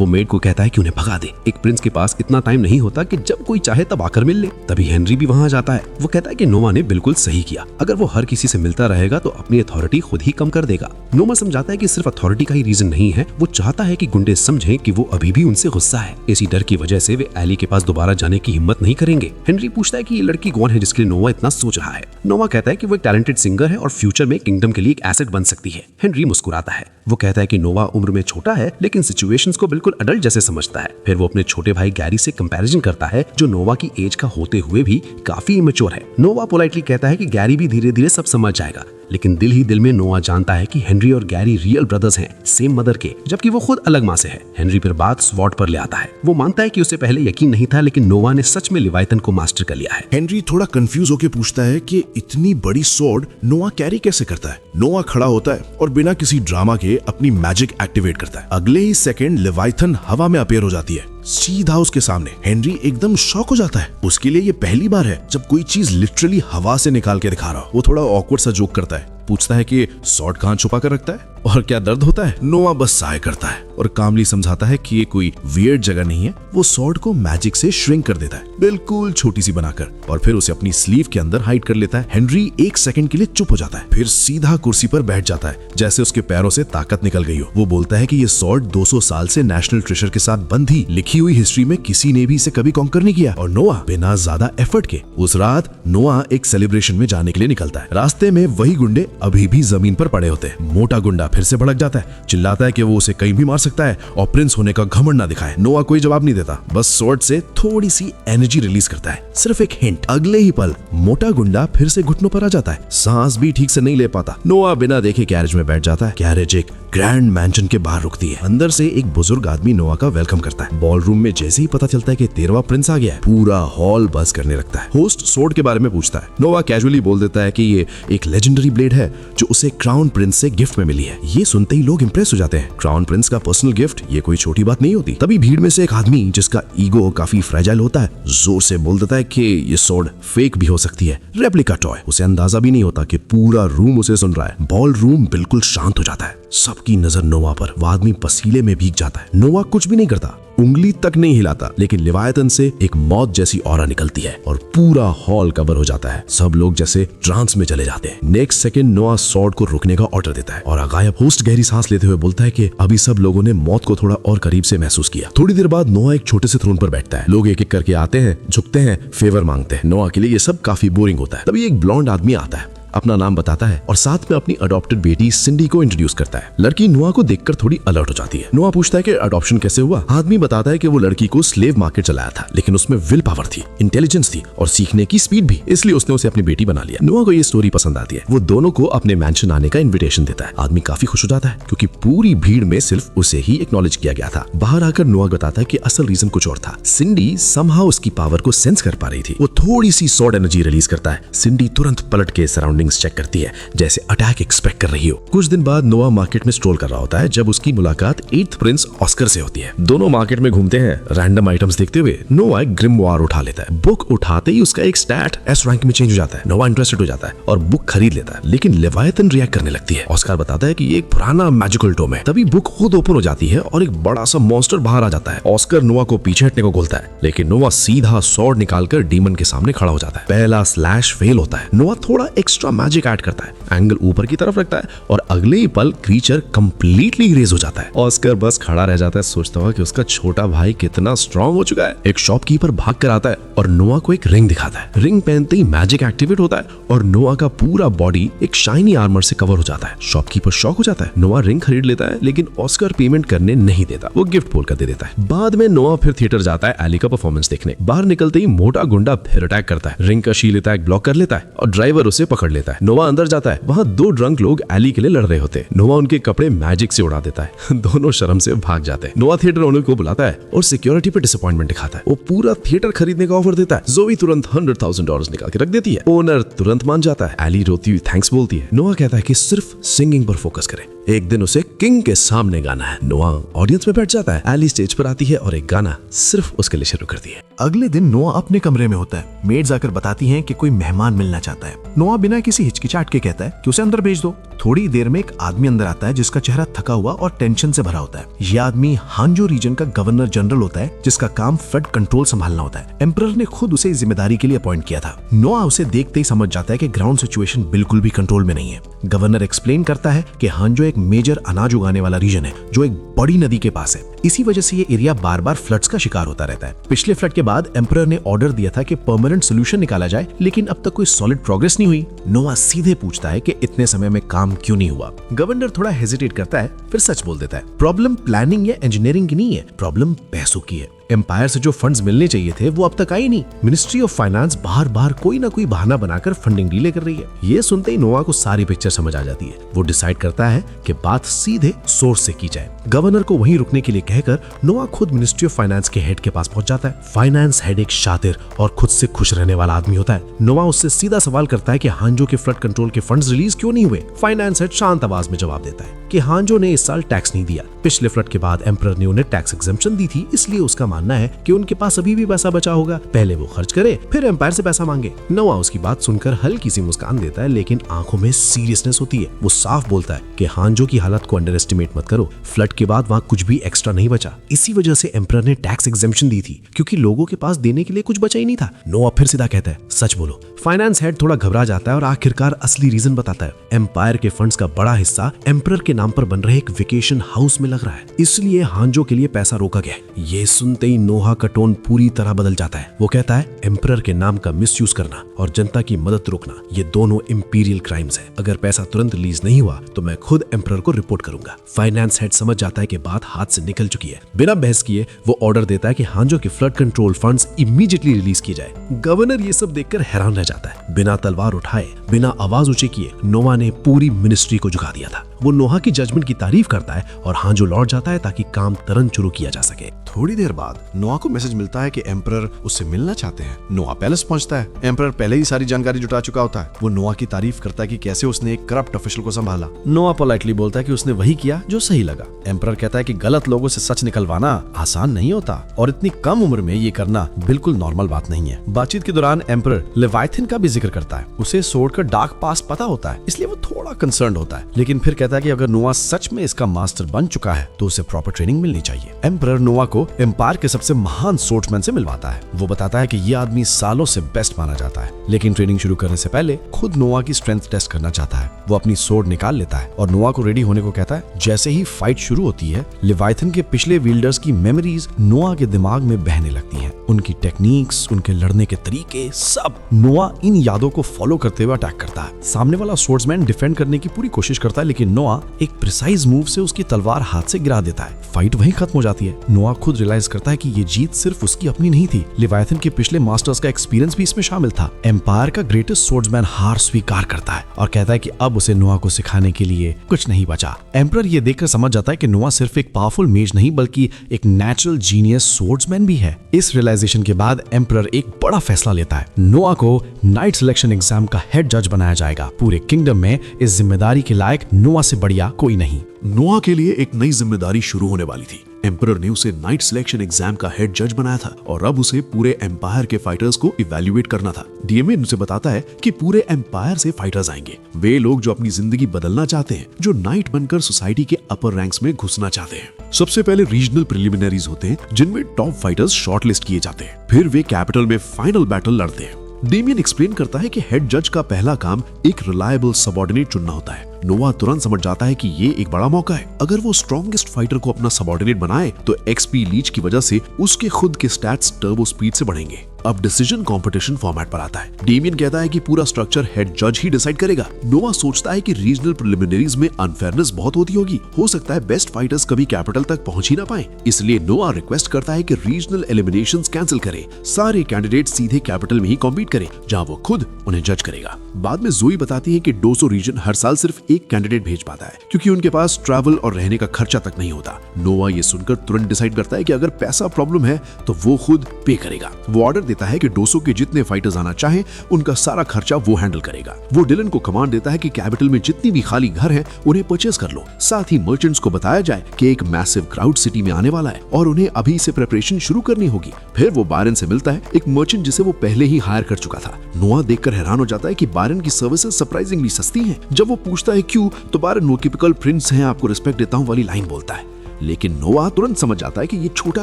वो मेड को कहता है कि उन्हें भगा दे। एक प्रिंस के पास इतना टाइम नहीं होता कि जब कोई चाहे तब आकर मिल ले। तभी हेनरी भी वहां जाता है। वो कहता है कि नोवा ने बिल्कुल सही किया। अगर वो हर किसी से मिलता रहेगा तो अपनी अथॉरिटी खुद ही कम कर देगा। नोवा समझाता है कि सिर्फ अथॉरिटी का ही रीजन नहीं है, वो चाहता है कि गुंडे समझें कि वो अभी भी उनसे गुस्सा है। इसी डर की वजह से वे एली के पास दोबारा जाने की हिम्मत नहीं करेंगे। हेनरी पूछता है कि ये लड़की कौन है जिसके लिए नोवा इतना सोच रहा है। नोवा कहता है कि वो एक टैलेंटेड सिंगर है और फ्यूचर में किंगडम के लिए एक एसेट बन सकती है। हेनरी मुस्कुराता है। वो कहता है कि नोवा उम्र में छोटा है लेकिन सिचुएशंस को बिल्कुल अडल्ट जैसे समझता है। फिर वो अपने छोटे भाई गैरी से कंपैरिजन करता है जो नोवा की एज का होते हुए भी काफी इमेच्योर है। नोवा पोलाइटली कहता है कि गैरी भी धीरे धीरे सब समझ जाएगा, लेकिन दिल ही दिल में नोवा जानता है कि हेनरी और गैरी रियल ब्रदर्स हैं, सेम मदर के, जबकि वो खुद अलग माँ से है। हेनरी फिर बात स्वॉर्ड पर ले आता है। वो मानता है कि उसे पहले यकीन नहीं था, लेकिन नोवा ने सच में लिवाइथन को मास्टर कर लिया है। हेनरी थोड़ा कंफ्यूज होकर पूछता है कि इतनी बड़ी स्वॉर्ड नोवा कैरी कैसे करता है। नोवा खड़ा होता है और बिना किसी ड्रामा के अपनी मैजिक एक्टिवेट करता है। अगले ही सेकंड लिवाइथन हवा में अपीयर हो जाती है। सीधा उसके सामने। हेनरी एकदम शॉक हो जाता है। उसके लिए ये पहली बार है जब कोई चीज लिटरली हवा से निकाल के दिखा रहा हो। वो थोड़ा ऑकवर्ड सा जोक करता है, पूछता है कि सॉर्ड कहां छुपा कर रखता है और क्या दर्द होता है। नोआ बस साय करता है और कामली समझाता है कि ये कोई वियर्ड जगह नहीं है। वो सॉर्ड को मैजिक से श्रिंक कर देता है, बिल्कुल छोटी सी बनाकर, और फिर उसे अपनी स्लीव के अंदर हाइड कर लेता है। हेनरी एक सेकंड के लिए चुप हो जाता है, फिर सीधा कुर्सी पर बैठ जाता है जैसे उसके पैरों से ताकत निकल गई हो। वो बोलता है कि ये सॉर्ड 200 साल से नेशनल ट्रेजर के साथ बंद थी। लिखी हुई हिस्ट्री में किसी ने भी इसे कभी कॉन्कर नहीं किया। और नोआ बिना ज्यादा एफर्ट के उस रात नोआ एक सेलिब्रेशन में जाने के लिए निकलता है। रास्ते में वही गुंडे अभी भी जमीन पर पड़े होते हैं। मोटा गुंडा फिर से भड़क जाता है, चिल्लाता है कि वो उसे कहीं भी मार सकता है और प्रिंस होने का घमंड ना दिखाए। नोआ कोई जवाब नहीं देता, बस स्वॉर्ड से थोड़ी सी एनर्जी रिलीज करता है, सिर्फ एक हिंट। अगले ही पल मोटा गुंडा फिर से घुटनों पर आ जाता है, सांस भी ठीक से नहीं ले पाता। नोआ बिना देखे कैरेज में बैठ जाता है। कैरेज एक ग्रैंड मैंशन के बाहर रुकती है। अंदर से एक बुजुर्ग आदमी नोआ का वेलकम करता है। बॉल रूम में जैसे ही पता चलता है कि 13वां प्रिंस आ गया है, पूरा हॉल बज़ करने लगता है। होस्ट स्वॉर्ड के बारे में पूछता है। नोआ कैजुअली बोल देता है कि ये एक लेजेंडरी ब्लेड है जो उसे क्राउन प्रिंस से गिफ्ट में मिली है। ये सुनते ही लोग इंप्रेस हो जाते हैं। क्राउन प्रिंस का पर्सनल गिफ्ट ये कोई छोटी बात नहीं होती। तभी भीड़ में से एक आदमी जिसका ईगो काफी फ्रेजाइल होता है, जोर से बोल देता है कि ये स्वॉर्ड फेक भी हो सकती है, रेप्लिका टॉय। उसे अंदाजा भी नहीं होता कि पूरा रूम उसे सुन रहा है। बॉल रूम बिल्कुल शांत हो जाता है, सबकी नजर नोआ पर। वो आदमी पसीने में भीग जाता है। नोआ कुछ भी नहीं करता, उंगली तक नहीं हिलाता, लेकिन लिवायतन से एक मौत जैसी ऑरा निकलती है और पूरा हॉल कवर हो जाता है। सब लोग जैसे ट्रांस में चले जाते हैं। नेक्स्ट सेकंड नोआ स्वॉर्ड को रुकने का ऑर्डर देता है और गायब। होस्ट गहरी सांस लेते हुए बोलता है कि अभी सब लोगों ने मौत को थोड़ा और करीब से महसूस किया। थोड़ी देर बाद नोआ एक छोटे से थ्रोन पर बैठता है। लोग एक एक करके आते हैं, झुकते हैं, फेवर मांगते हैं। नोआ के लिए ये सब काफी बोरिंग होता है। तभी एक ब्लॉन्ड आदमी आता है, अपना नाम बताता है और साथ में अपनी अडॉप्टेड बेटी सिंडी को इंट्रोड्यूस करता है। लड़की नोआ को देखकर थोड़ी अलर्ट हो जाती है। नोआ पूछता है कि अडॉप्शन कैसे हुआ। आदमी बताता है कि वो लड़की को स्लेव मार्केट चलाया था, लेकिन उसमें विल पावर थी, इंटेलिजेंस थी और सीखने की स्पीड भी, इसलिए उसने उसे अपनी बेटी बना लिया। नोआ को ये स्टोरी पसंद आती है। वो दोनों को अपने मैंशन आने का इन्विटेशन देता है। आदमी काफी खुश हो जाता है क्योंकि पूरी भीड़ में सिर्फ उसे ही एक्नॉलेज किया गया था। बाहर आकर नोआ बताता है कि असल रीजन कुछ और था। सिंडी समहाउ उसकी पावर को सेंस कर पा रही थी। वो थोड़ी सी स्वॉर्ड एनर्जी रिलीज करता है। सिंडी तुरंत पलट के सराउंडिंग्स चेक करती है, जैसे अटैक एक्सपेक्ट कर रही हो। कुछ दिन बाद नोआ मार्केट में स्ट्रोल कर रहा होता है जब उसकी मुलाकात 8th प्रिंस ऑस्कर से होती है। दोनों मार्केट में घूमते हैं। रैंडम आइटम्स देखते हुए नोआ एक ग्रिमवार उठा लेता है। बुक उठाते ही उसका एक स्टैट एस रैंक में चेंज हो जाता है। नोआ इंटरेस्टेड हो जाता है और बुक खरीद लेता है, लेकिन लेवायतन रिएक्ट करने लगती है। ऑस्कर बताता है कि ये एक पुराना मैजिकल टोम है। तभी बुक खुद ओपन हो जाती है और एक बड़ा सा मॉन्स्टर बाहर आ जाता है। ऑस्कर नोआ को पीछे हटने को बोलता है, लेकिन नोआ सीधा स्वॉर्ड निकालकर डीमन के सामने खड़ा हो जाता है। पहला स्लैश फेल होता है। नोआ थोड़ा एक्स्ट्रा मैजिक ऐड करता है, एंगल ऊपर की तरफ रखता है और अगले ही पल क्रीचर कंप्लीटली इरेज हो जाता है। ऑस्कर बस खड़ा रह जाता है, सोचता हुआ कि उसका छोटा भाई कितना स्ट्रांग हो चुका है। एक शॉपकीपर भाग कर आता है और नोआ को एक रिंग दिखाता है। रिंग पहनते ही मैजिक एक्टिवेट होता है और नोआ का पूरा बॉडी एक शाइनी आर्मर से कवर हो जाता है। शॉपकीपर शॉक हो जाता है। नोआ रिंग खरीद लेता है, लेकिन ऑस्कर पेमेंट करने नहीं देता, वो गिफ्ट बोलकर दे देता है। बाद में नोआ फिर थिएटर जाता है एली का परफॉर्मेंस देखने। बाहर निकलते ही मोटा गुंडा फिर अटैक करता है। रिंग का शील्ड अटैक ब्लॉक कर लेता है और ड्राइवर उसे पकड़ लेता है। नोआ अंदर जाता है, वहां 2 ड्रंक लोग एली के लिए लड़ रहे होते। नोआ उनके कपड़े मैजिक से उड़ा देता है। दोनों शर्म से भाग जाते हैं। नोआ थिएटर ओनर को बुलाता है और सिक्योरिटी पे डिसअपॉइंटमेंट दिखाता है। वो पूरा थिएटर खरीदने का ऑफर देता है। जोई तुरंत $100,000 निकाल के रख देती है। ओनर तुरंत मान जाता है। एली रोती हुई थैंक्स बोलती है। नोआ कहता है कि सिर्फ सिंगिंग पर फोकस करे, एक दिन उसे किंग के सामने गाना है। नोआ ऑडियंस में बैठ जाता है। एली स्टेज पर आती है और एक गाना सिर्फ उसके लिए शुरू करती है। अगले दिन नोआ अपने कमरे में होता है। मेड्स आकर बताती हैं कि कोई मेहमान मिलना चाहता है। नोआ बिना किसी हिचकिचाहट के कहता है कि उसे अंदर भेज दो। थोड़ी देर में एक आदमी अंदर आता है जिसका चेहरा थका हुआ और टेंशन से भरा होता है। यह आदमी हांजो रीजन का गवर्नर जनरल होता है, जिसका काम फेड कंट्रोल संभालना होता है। एम्परर ने खुद उसे इस जिम्मेदारी के लिए अपॉइंट किया था। नोआ उसे देखते ही समझ जाता है कि ग्राउंड सिचुएशन बिल्कुल भी कंट्रोल में नहीं है। गवर्नर एक्सप्लेन करता है कि हांजो एक मेजर अनाज उगाने वाला रीजन है जो एक बड़ी नदी के पास है। इसी वजह से ये एरिया बार बार फ्लड्स का शिकार होता रहता है। पिछले फ्लड के बाद एम्परर ने ऑर्डर दिया था कि परमानेंट सोल्यूशन निकाला जाए, लेकिन अब तक कोई सॉलिड प्रोग्रेस नहीं हुई। नोआ सीधे पूछता है कि इतने समय में काम क्यों नहीं हुआ। गवर्नर थोड़ा हेजिटेट करता है, फिर सच बोल देता है। प्रॉब्लम प्लानिंग या इंजीनियरिंग की नहीं है, प्रॉब्लम पैसों की है। एम्पायर से जो फंड्स मिलने चाहिए थे वो अब तक आए नहीं। मिनिस्ट्री ऑफ फाइनेंस बार बार कोई ना कोई बहाना बनाकर फंडिंग डिले कर रही है। ये सुनते ही नोआ को सारी पिक्चर समझ आ जाती है। वो डिसाइड करता है कि बात सीधे सोर्स से की जाए। गवर्नर को वहीं रुकने के लिए कहकर नोआ खुद मिनिस्ट्री ऑफ फाइनेंस के हेड के पास पहुंच जाता है। फाइनेंस हेड एक शातिर और खुद से खुश रहने वाला आदमी होता है। नोआ उससे सीधा सवाल करता है कि हांजो के फ्लड कंट्रोल के फंड्स रिलीज क्यों नहीं हुए। फाइनेंस हेड शांत आवाज में जवाब देता है कि हांजो ने इस साल टैक्स नहीं दिया। पिछले फ्लड के बाद एम्परर ने उन्हें टैक्स एग्जम्पशन दी थी, इसलिए उसका मानना है कि उनके पास अभी भी पैसा बचा होगा, पहले वो खर्च करे फिर एम्पायर से पैसा मांगे। नोआ उसकी बात सुनकर हल्की सी मुस्कान देता है, लेकिन आंखों में सीरियसनेस होती है। वो साफ बोलता है कि हांजो की हालत को अंडर एस्टिमेट मत करो, फ्लड के बाद वहाँ कुछ भी एक्स्ट्रा नहीं बचा। इसी वजह से एम्परर ने टैक्स एग्जेम्पशन दी थी, क्योंकि लोगों के पास देने के लिए कुछ बचा ही नहीं था। नोआ फिर सीधा कहता है, सच बोलो। फाइनेंस हेड थोड़ा घबरा जाता है और आखिरकार असली रीजन बताता है। एम्पायर के फंड्स का बड़ा हिस्सा एम्परर के नाम पर बन रहे एक वेकेशन हाउस में लग रहा है, इसलिए हांजो के लिए पैसा रोका गया है। ये सुनते ही नोहा का टोन पूरी तरह बदल जाता है। वो कहता है, एम्परर के नाम का मिसयूज करना और जनता की मदद रोकना, ये दोनों इंपीरियल क्राइम्स है। अगर पैसा तुरंत रिलीज नहीं हुआ तो मैं खुद एम्परर को रिपोर्ट करूंगा। फाइनेंस हेड समझ जाता है कि बात हाथ से निकल चुकी है। बिना बहस किए वो ऑर्डर देता है कि हांजो के flood control funds immediately release किए जाए। गवर्नर ये सब देखकर हैरान रह जाता है। बिना तलवार उठाए, बिना आवाज ऊंची किए नोआ ने पूरी मिनिस्ट्री को झुका दिया था। वो नोहा की जजमेंट की तारीफ करता है और हांजो लौट जाता है ताकि काम तुरंत शुरू किया जा सके। थोड़ी देर बाद नोआ को मैसेज मिलता है कि एम्परर उससे मिलना चाहते हैं। नोआ पैलेस पहुंचता है। एम्परर पहले ही सारी जानकारी जुटा चुका होता है। वो नोआ की तारीफ करता है कि कैसे उसने एक करप्ट ऑफिशियल को संभाला। नोआ पोलाइटली बोलता है कि उसने वही किया जो सही लगा। एम्परर कहता है कि गलत लोगों से सच निकलवाना आसान नहीं होता और इतनी कम उम्र में ये करना बिल्कुल नॉर्मल बात नहीं है। बातचीत के दौरान एम्परर लेवाइथिन का भी जिक्र करता है। उसे सोड का डार्क पास्ट पता होता है, इसलिए वो थोड़ा कंसर्न्ड होता है, लेकिन फिर कहता है कि अगर नोआ सच में इसका मास्टर बन चुका है तो उसे प्रॉपर ट्रेनिंग मिलनी चाहिए। एम्परर नोआ को एम्पायर के सबसे महान सोर्ड्समैन से मिलवाता है। वो बताता है कि ये आदमी सालों से बेस्ट माना जाता है, लेकिन ट्रेनिंग शुरू करने से पहले खुद नोआ की स्ट्रेंथ टेस्ट करना चाहता है। वो अपनी सोर्ड निकाल लेता है और नोआ को रेडी होने को कहता है। जैसे ही फाइट शुरू होती है, लेवाइथन के पिछले विल्डर्स की मेमोरीज नोआ के दिमाग में बहने लगती हैं। उनकी टेक्निक्स, उनके लड़ने के तरीके, सब। नोआ इन यादों को फॉलो करते हुए अटैक करता है। सामने वाला सोर्ड्समैन डिफेंड करने की पूरी कोशिश करता है, लेकिन नोआ एक प्रिसाइज मूव से उसकी तलवार हाथ से गिरा देता है। फाइट वहीं खत्म हो जाती है। नोआ खुद रियलाइज करता है कि ये जीत सिर्फ उसकी अपनी नहीं थी, लेवाइथन के पिछले मास्टर्स का एक्सपीरियंस भी इसमें शामिल था। एम्पायर का ग्रेटेस्ट सोर्ड्समैन हार स्वीकार करता है और कहता है कि अब उसे नोआ को सिखाने के लिए कुछ नहीं बचा। एम्परर ये देखकर समझ जाता है कि नोआ सिर्फ एक पावरफुल मेज नहीं बल्कि एक नेचुरल जीनियस सोर्ड्समैन भी है। इस रियलाइजेशन के बाद एम्परर एक बड़ा फैसला लेता है। नोआ को नाइट सिलेक्शन एग्जाम का हेड जज बनाया जाएगा। पूरे किंगडम में इस जिम्मेदारी के लायक नोआ से बढ़िया कोई नहीं। नोआ के लिए एक नई जिम्मेदारी शुरू होने वाली थी। एम्परर ने उसे नाइट सिलेक्शन एग्जाम का हेड जज बनाया था और अब उसे पूरे एम्पायर के फाइटर्स को इवैल्यूएट करना था। डीएमए उसे बताता है कि पूरे एम्पायर से फाइटर्स आएंगे, वे लोग जो अपनी जिंदगी बदलना चाहते हैं, जो नाइट बनकर सोसाइटी के अपर रैंक्स में घुसना चाहते हैं। सबसे पहले रीजनल प्रिलिमिनरीज होते हैं, जिनमें टॉप फाइटर्स शॉर्टलिस्ट किए जाते हैं। फिर वे कैपिटल में फाइनल बैटल लड़ते हैं। डेमियन एक्सप्लेन करता है कि हेड जज का पहला काम एक रिलायबल सबऑर्डिनेट चुनना होता है। नोआ तुरंत समझ जाता है कि ये एक बड़ा मौका है। अगर वो स्ट्रॉन्गेस्ट फाइटर को अपना सबऑर्डिनेट बनाए तो एक्सपी लीच की वजह से उसके खुद के स्टैट्स टर्बो स्पीड से बढ़ेंगे। अब डिसीजन कंपटीशन फॉर्मेट पर आता है। डेमियन कहता है कि पूरा स्ट्रक्चर हेड जज ही डिसाइड करेगा। नोआ सोचता है कि रीजनल प्रिलिमिनरीज में अनफेयरनेस बहुत होती होगी, हो सकता है बेस्ट फाइटर्स कभी कैपिटल तक पहुंच ही ना पाए। इसलिए नोआ रिक्वेस्ट करता है कि रीजनल एलिमिनेशंस कैंसिल करे, सारे कैंडिडेट सीधे कैपिटल में ही कॉम्पीट करें, जहां वो खुद उन्हें जज करेगा। बाद में जोई बताती है कि 200 रीजन हर साल सिर्फ एक कैंडिडेट भेज पाता है, क्योंकि उनके पास ट्रैवल और रहने का खर्चा तक नहीं होता। नोआ ये सुनकर तुरंत डिसाइड करता है कि अगर पैसा प्रॉब्लम है तो वो खुद पे करेगा। वो ऑर्डर देता है कि 200 के जितने फाइटर्स आना चाहे उनका सारा खर्चा वो हैंडल करेगा। वो डिलन को कमांड देता है कि कैपिटल में जितनी भी खाली घर हैं उन्हें परचेज कर लो। साथ ही मर्चेंट्स को बताया जाए कि एक मैसिव क्राउड सिटी में आने वाला है और उन्हें अभी से प्रिपरेशन शुरू करनी होगी। फिर वो बायरन से मिलता है, एक मर्चेंट जिसे वो पहले ही हायर कर चुका था। नोआ देखकर हैरान हो जाता है कि बायरन की सर्विसेज सरप्राइजिंगली सस्ती हैं। जब वो पूछता है क्यों, तो बायरन वो टिपिकल प्रिंस हैं, आपको रिस्पेक्ट देता हूं वाली लाइन बोलता है। लेकिन नोआ तुरंत समझ जाता है कि ये छोटा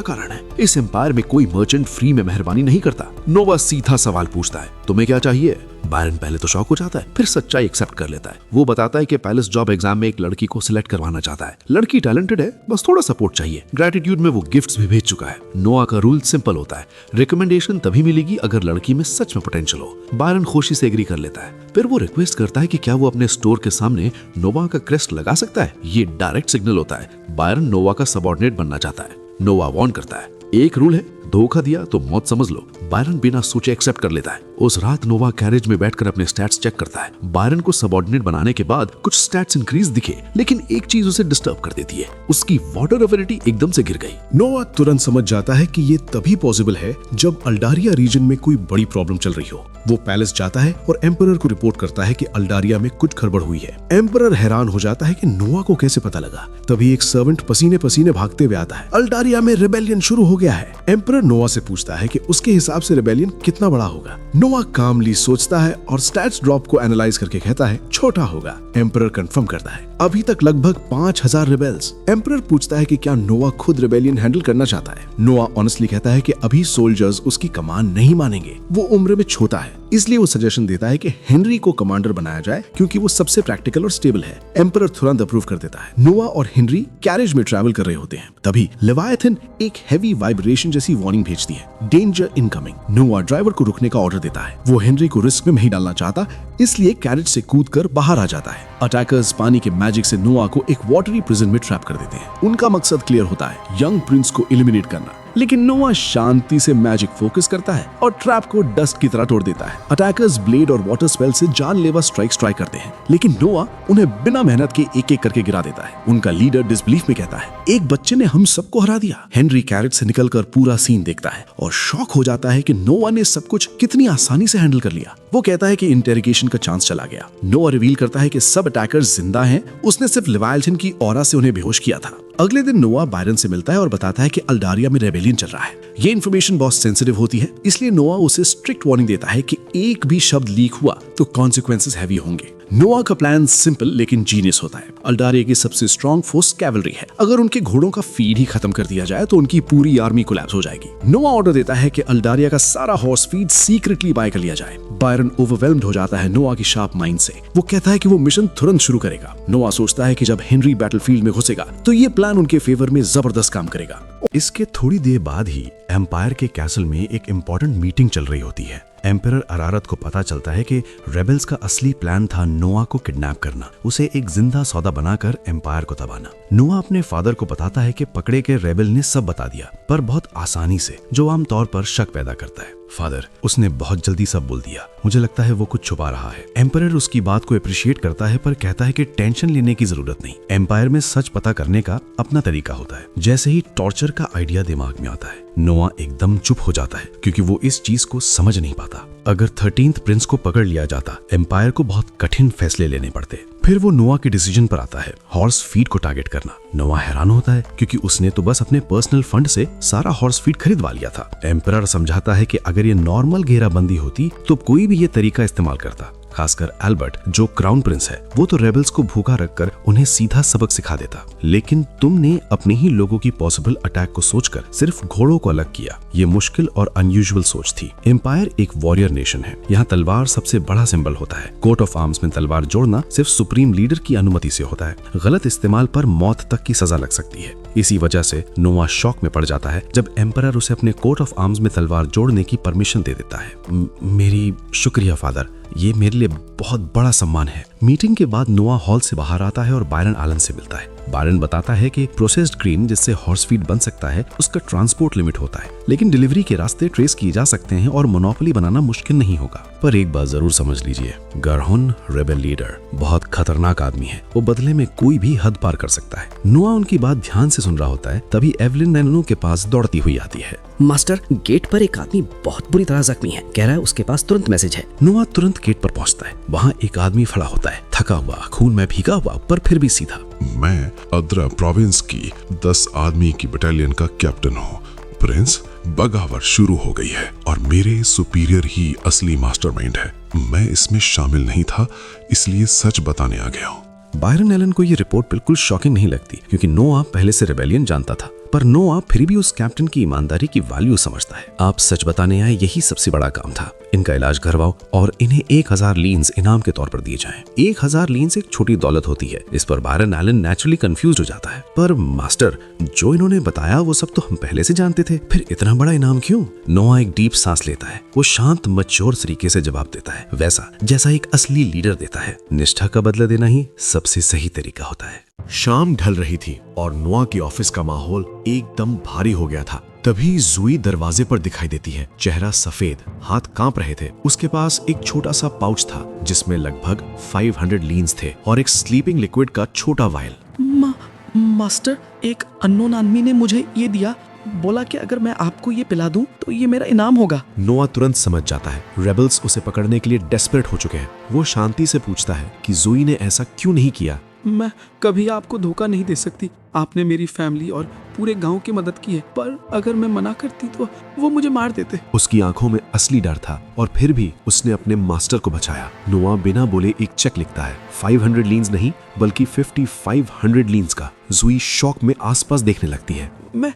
कारण है। इस एम्पायर में कोई मर्चेंट फ्री में मेहरबानी नहीं करता। नोआ सीधा सवाल पूछता है, तुम्हें क्या चाहिए? बायरन पहले तो शॉक हो जाता है, फिर सच्चाई एक्सेप्ट कर लेता है। वो बताता है कि पैलेस जॉब एग्जाम में एक लड़की को सिलेक्ट करवाना चाहता है। लड़की टैलेंटेड है, बस थोड़ा सपोर्ट चाहिए। ग्रेटिट्यूड में वो गिफ्ट्स भी भेज चुका है। नोआ का रूल सिंपल होता है, रिकमेंडेशन तभी मिलेगी अगर लड़की में सच में पोटेंशियल हो। बायरन खुशी से एग्री कर लेता है। फिर वो रिक्वेस्ट करता है कि क्या वो अपने स्टोर के सामने नोआ का क्रेस्ट लगा सकता है। ये डायरेक्ट सिग्नल होता है, बायरन नोआ का सबऑर्डिनेट बनना चाहता है। नोआ वार्न करता है, एक रूल है, धोखा दिया तो मौत समझ लो। बायरन बिना सोचे एक्सेप्ट कर लेता है। उस रात नोवा कैरेज में बैठकर अपने स्टैट्स चेक करता है। बायरन को सबऑर्डिनेट बनाने के बाद कुछ स्टैट्स इंक्रीज दिखे, लेकिन एक चीज उसे डिस्टर्ब कर देती है, उसकी वाटर अवेलेबिलिटी एकदम से गिर गई। नोवा तुरंत समझ जाता है कि ये तभी पॉसिबल है जब अल्डारिया रीजन में कोई बड़ी प्रॉब्लम चल रही हो। वो पैलेस जाता है और एम्परर को रिपोर्ट करता है कि अल्डारिया में कुछ गड़बड़ हुई है। एम्परर हैरान हो जाता है कि नोवा को कैसे पता लगा। तभी एक सर्वेंट पसीने पसीने भागते हुए आता है। अल्डारिया में रिबेलियन शुरू हो गया है। एम्परर नोवा से पूछता है कि उसके हिसाब से रिबेलियन कितना बड़ा होगा। नोवा कामली सोचता है और स्टैट्स ड्रॉप को एनालाइज करके कहता है छोटा होगा। एम्परर कंफर्म करता है अभी तक लगभग 5000 रिबेल्स। एम्परर पूछता है कि क्या नोवा खुद रिबेलियन हैंडल करना चाहता है। नोवा ऑनेस्टली कहता है कि अभी सोल्जर्स उसकी कमान नहीं मानेंगे, वो उम्र में छोटा है, इसलिए वो सजेशन देता है कि हेनरी को कमांडर बनाया जाए क्योंकि वो सबसे प्रैक्टिकल और स्टेबल है। एम्परर तुरंत अप्रूव कर देता है। नोवा और हेनरी कैरेज में ट्रैवल कर रहे होते हैं। तभी लेवायथन एक हेवी वाइब्रेशन जैसी वार्निंग भेजती है, डेंजर इनकमिंग। नोवा ड्राइवर को रुकने का ऑर्डर देता है। वो हेनरी को रिस्क में नहीं डालना चाहता, इसलिए कैरेज से कूदकर बाहर आ जाता है। अटैकर्स पानी के मैजिक से नोवा को एक वाटरी प्रिजन में ट्रैप कर देते हैं। उनका मकसद क्लियर होता है, यंग प्रिंस को एलिमिनेट करना। लेकिन नोवा शांति से मैजिक फोकस करता है और ट्रैप को डस्ट की तरह तोड़ देता है। अटैकर्स ब्लेड और वाटर स्पेल से जानलेवा स्ट्राइक्स ट्राई करते हैं, लेकिन नोवा उन्हें बिना मेहनत के एक एक करके गिरा देता है। उनका लीडर डिसबिलीफ में कहता है, एक बच्चे ने हम सबको हरा दिया। हेनरी कैरेज से निकलकर पूरा सीन देखता है और शॉक हो जाता है कि नोवा ने सब कुछ कितनी आसानी से हैंडल कर लिया। वो कहता है कि इंटेरोगेशन का चांस चला गया। नोवा रिवील करता है कि सब अटैकर्स जिंदा हैं, उसने सिर्फ लेवायथन की ऑरा से उन्हें बेहोश किया था। अगले दिन नोवा बायरन से मिलता है और बताता है कि अल्डारिया में रेबेलियन चल रहा है। ये इन्फॉर्मेशन बहुत सेंसिटिव होती है, इसलिए नोवा उसे स्ट्रिक्ट वार्निंग देता है कि एक भी शब्द लीक हुआ तो कॉन्सिक्वेंसेस हैवी होंगे। नोवा का प्लान सिंपल लेकिन जीनियस होता है। अल्डारिया की सबसे स्ट्रॉन्ग फोर्स कैवलरी है। अगर उनके घोड़ों का फीड ही खत्म कर दिया जाए तो उनकी पूरी आर्मी कोलैप्स हो जाएगी। नोवा ऑर्डर देता है कि अल्डारिया का सारा हॉर्स फीड सीक्रेटली बाय कर लिया जाए। बायरन ओवरवेल्म्ड हो जाता है नोवा की शार्प माइंड से। वो कहता है कि वो मिशन तुरंत शुरू करेगा। नोवा सोचता है कि जब हेनरी बैटलफील्ड में घुसेगा तो ये प्लान उनके फेवर में जबरदस्त काम करेगा। इसके थोड़ी देर बाद ही एम्पायर के कैसल में एक इम्पोर्टेंट मीटिंग चल रही होती है। एम्परर अरारत को पता चलता है कि रेबल्स का असली प्लान था नोआ को किडनैप करना, उसे एक जिंदा सौदा बनाकर एम्पायर को दबाना। नोआ अपने फादर को बताता है कि पकड़े के रेबल ने सब बता दिया, पर बहुत आसानी से, जो आमतौर पर शक पैदा करता है। फादर, उसने बहुत जल्दी सब बोल दिया, मुझे लगता है वो कुछ छुपा रहा है। एम्परर उसकी बात को अप्रिशिएट करता है, पर कहता है कि टेंशन लेने की जरूरत नहीं। एम्पायर में सच पता करने का अपना तरीका होता है। जैसे ही टॉर्चर का आइडिया दिमाग में आता है, नोआ एकदम चुप हो जाता है, क्योंकि वो इस चीज को समझ नहीं पाता। अगर 13th प्रिंस को पकड़ लिया जाता, एम्पायर को बहुत कठिन फैसले लेने पड़ते। फिर वो नोआ के डिसीजन पर आता है, हॉर्स फीड को टारगेट करना। नोआ हैरान होता है, क्योंकि उसने तो बस अपने पर्सनल फंड से सारा हॉर्स फीड खरीदवा लिया था। एम्परर समझाता है कि अगर ये नॉर्मल घेराबंदी होती तो कोई भी ये तरीका इस्तेमाल करता। खासकर एल्बर्ट, जो क्राउन प्रिंस है, वो तो रेबल्स को भूखा रखकर उन्हें सीधा सबक सिखा देता। लेकिन तुमने अपने ही लोगों की पॉसिबल अटैक को सोचकर सिर्फ घोड़ों को अलग किया। ये मुश्किल और अनयूजुअल सोच थी। एम्पायर एक वॉरियर नेशन है। यहाँ तलवार सबसे बड़ा सिंबल होता है। कोट ऑफ आर्म्स में तलवार जोड़ना सिर्फ सुप्रीम लीडर की अनुमति से होता है। गलत इस्तेमाल पर मौत तक की सजा लग सकती है। इसी वजह से नोआ शॉक में पड़ जाता है जब एम्परर उसे अपने कोट ऑफ आर्म्स में तलवार जोड़ने की परमिशन दे देता है। मेरी शुक्रिया फादर, ये मेरे लिए बहुत बड़ा सम्मान है। मीटिंग के बाद नोआ हॉल से बाहर आता है और बायरन एलन से मिलता है। बायरन बताता है कि प्रोसेस्ड ग्रेन जिससे हॉर्स फीड बन सकता है, उसका ट्रांसपोर्ट लिमिट होता है, लेकिन डिलीवरी के रास्ते ट्रेस किए जा सकते हैं और मोनोपोली बनाना मुश्किल नहीं होगा। पर एक बात जरूर समझ लीजिए, गरहुन रेबेल लीडर बहुत खतरनाक आदमी है। वो बदले में कोई भी हद पार कर सकता है। नोआ उनकी बात ध्यान से सुन रहा होता है, तभी एवलिन नैनो के पास दौड़ती हुई आती है। मास्टर, गेट पर एक आदमी बहुत बुरी तरह जख्मी है, कह रहा है उसके पास तुरंत मैसेज है। नोआ तुरंत गेट पर पहुंचता है। वहाँ एक आदमी खड़ा होता है, थका हुआ, खून में भीगा हुआ, पर फिर भी सीधा। मैं अद्रा प्रोविंस की 10 आदमी की बटालियन का कैप्टन हूँ। प्रिंस, बगावत शुरू हो गई है और मेरे सुपीरियर ही असली मास्टरमाइंड है। मैं इसमें शामिल नहीं था, इसलिए सच बताने आ गया हूँ। बायरन एलन को ये रिपोर्ट बिल्कुल शॉकिंग नहीं लगती, क्योंकि नोआ पहले से रेबेलियन जानता था। पर नोआ फिर भी उस कैप्टन की ईमानदारी की वैल्यू समझता है। आप सच बताने आए, यही सबसे बड़ा काम था। इनका इलाज करवाओ और इन्हें 1000 लीन्स इनाम के तौर पर दिए जाएं। 1000 लीन्स एक छोटी दौलत होती है। इस पर बायरन एलन नेचुरली कंफ्यूज हो जाता है। पर मास्टर, जो इन्होंने बताया वो सब तो हम पहले से जानते थे, फिर इतना बड़ा इनाम क्यों? नोआ एक डीप सांस लेता है। वो शांत मैच्योर तरीके से जवाब देता है, वैसा जैसा एक असली लीडर देता है। निष्ठा का बदला देना ही सबसे सही तरीका होता है। शाम ढल रही थी और नोआ की ऑफिस का माहौल एकदम भारी हो गया था। तभी जुई दरवाजे पर दिखाई देती है। चेहरा सफेद, हाथ कांप रहे थे। उसके पास एक छोटा सा पाउच था जिसमें लगभग 500 लीन्स थे और एक स्लीपिंग लिक्विड का छोटा वायल। मास्टर, एक अननोन आदमी ने मुझे ये दिया, बोला कि अगर मैं आपको ये पिला दूं तो ये मेरा इनाम होगा। नोआ तुरंत समझ जाता है रेबल्स उसे पकड़ने के लिए डेस्परेट हो चुके हैं। वो शांति से पूछता है कि जुई ने ऐसा क्यों नहीं किया। मैं कभी आपको धोखा नहीं दे सकती। आपने मेरी फैमिली और पूरे गांव की मदद की है, पर अगर मैं मना करती तो वो मुझे मार देते। उसकी आंखों में असली डर था और फिर भी उसने अपने मास्टर को बचाया। नोआ बिना बोले एक चेक लिखता है, 500 लीन्स नहीं बल्कि 5500 लीन्स का। जुई शौक में आसपास देखने लगती है। मैं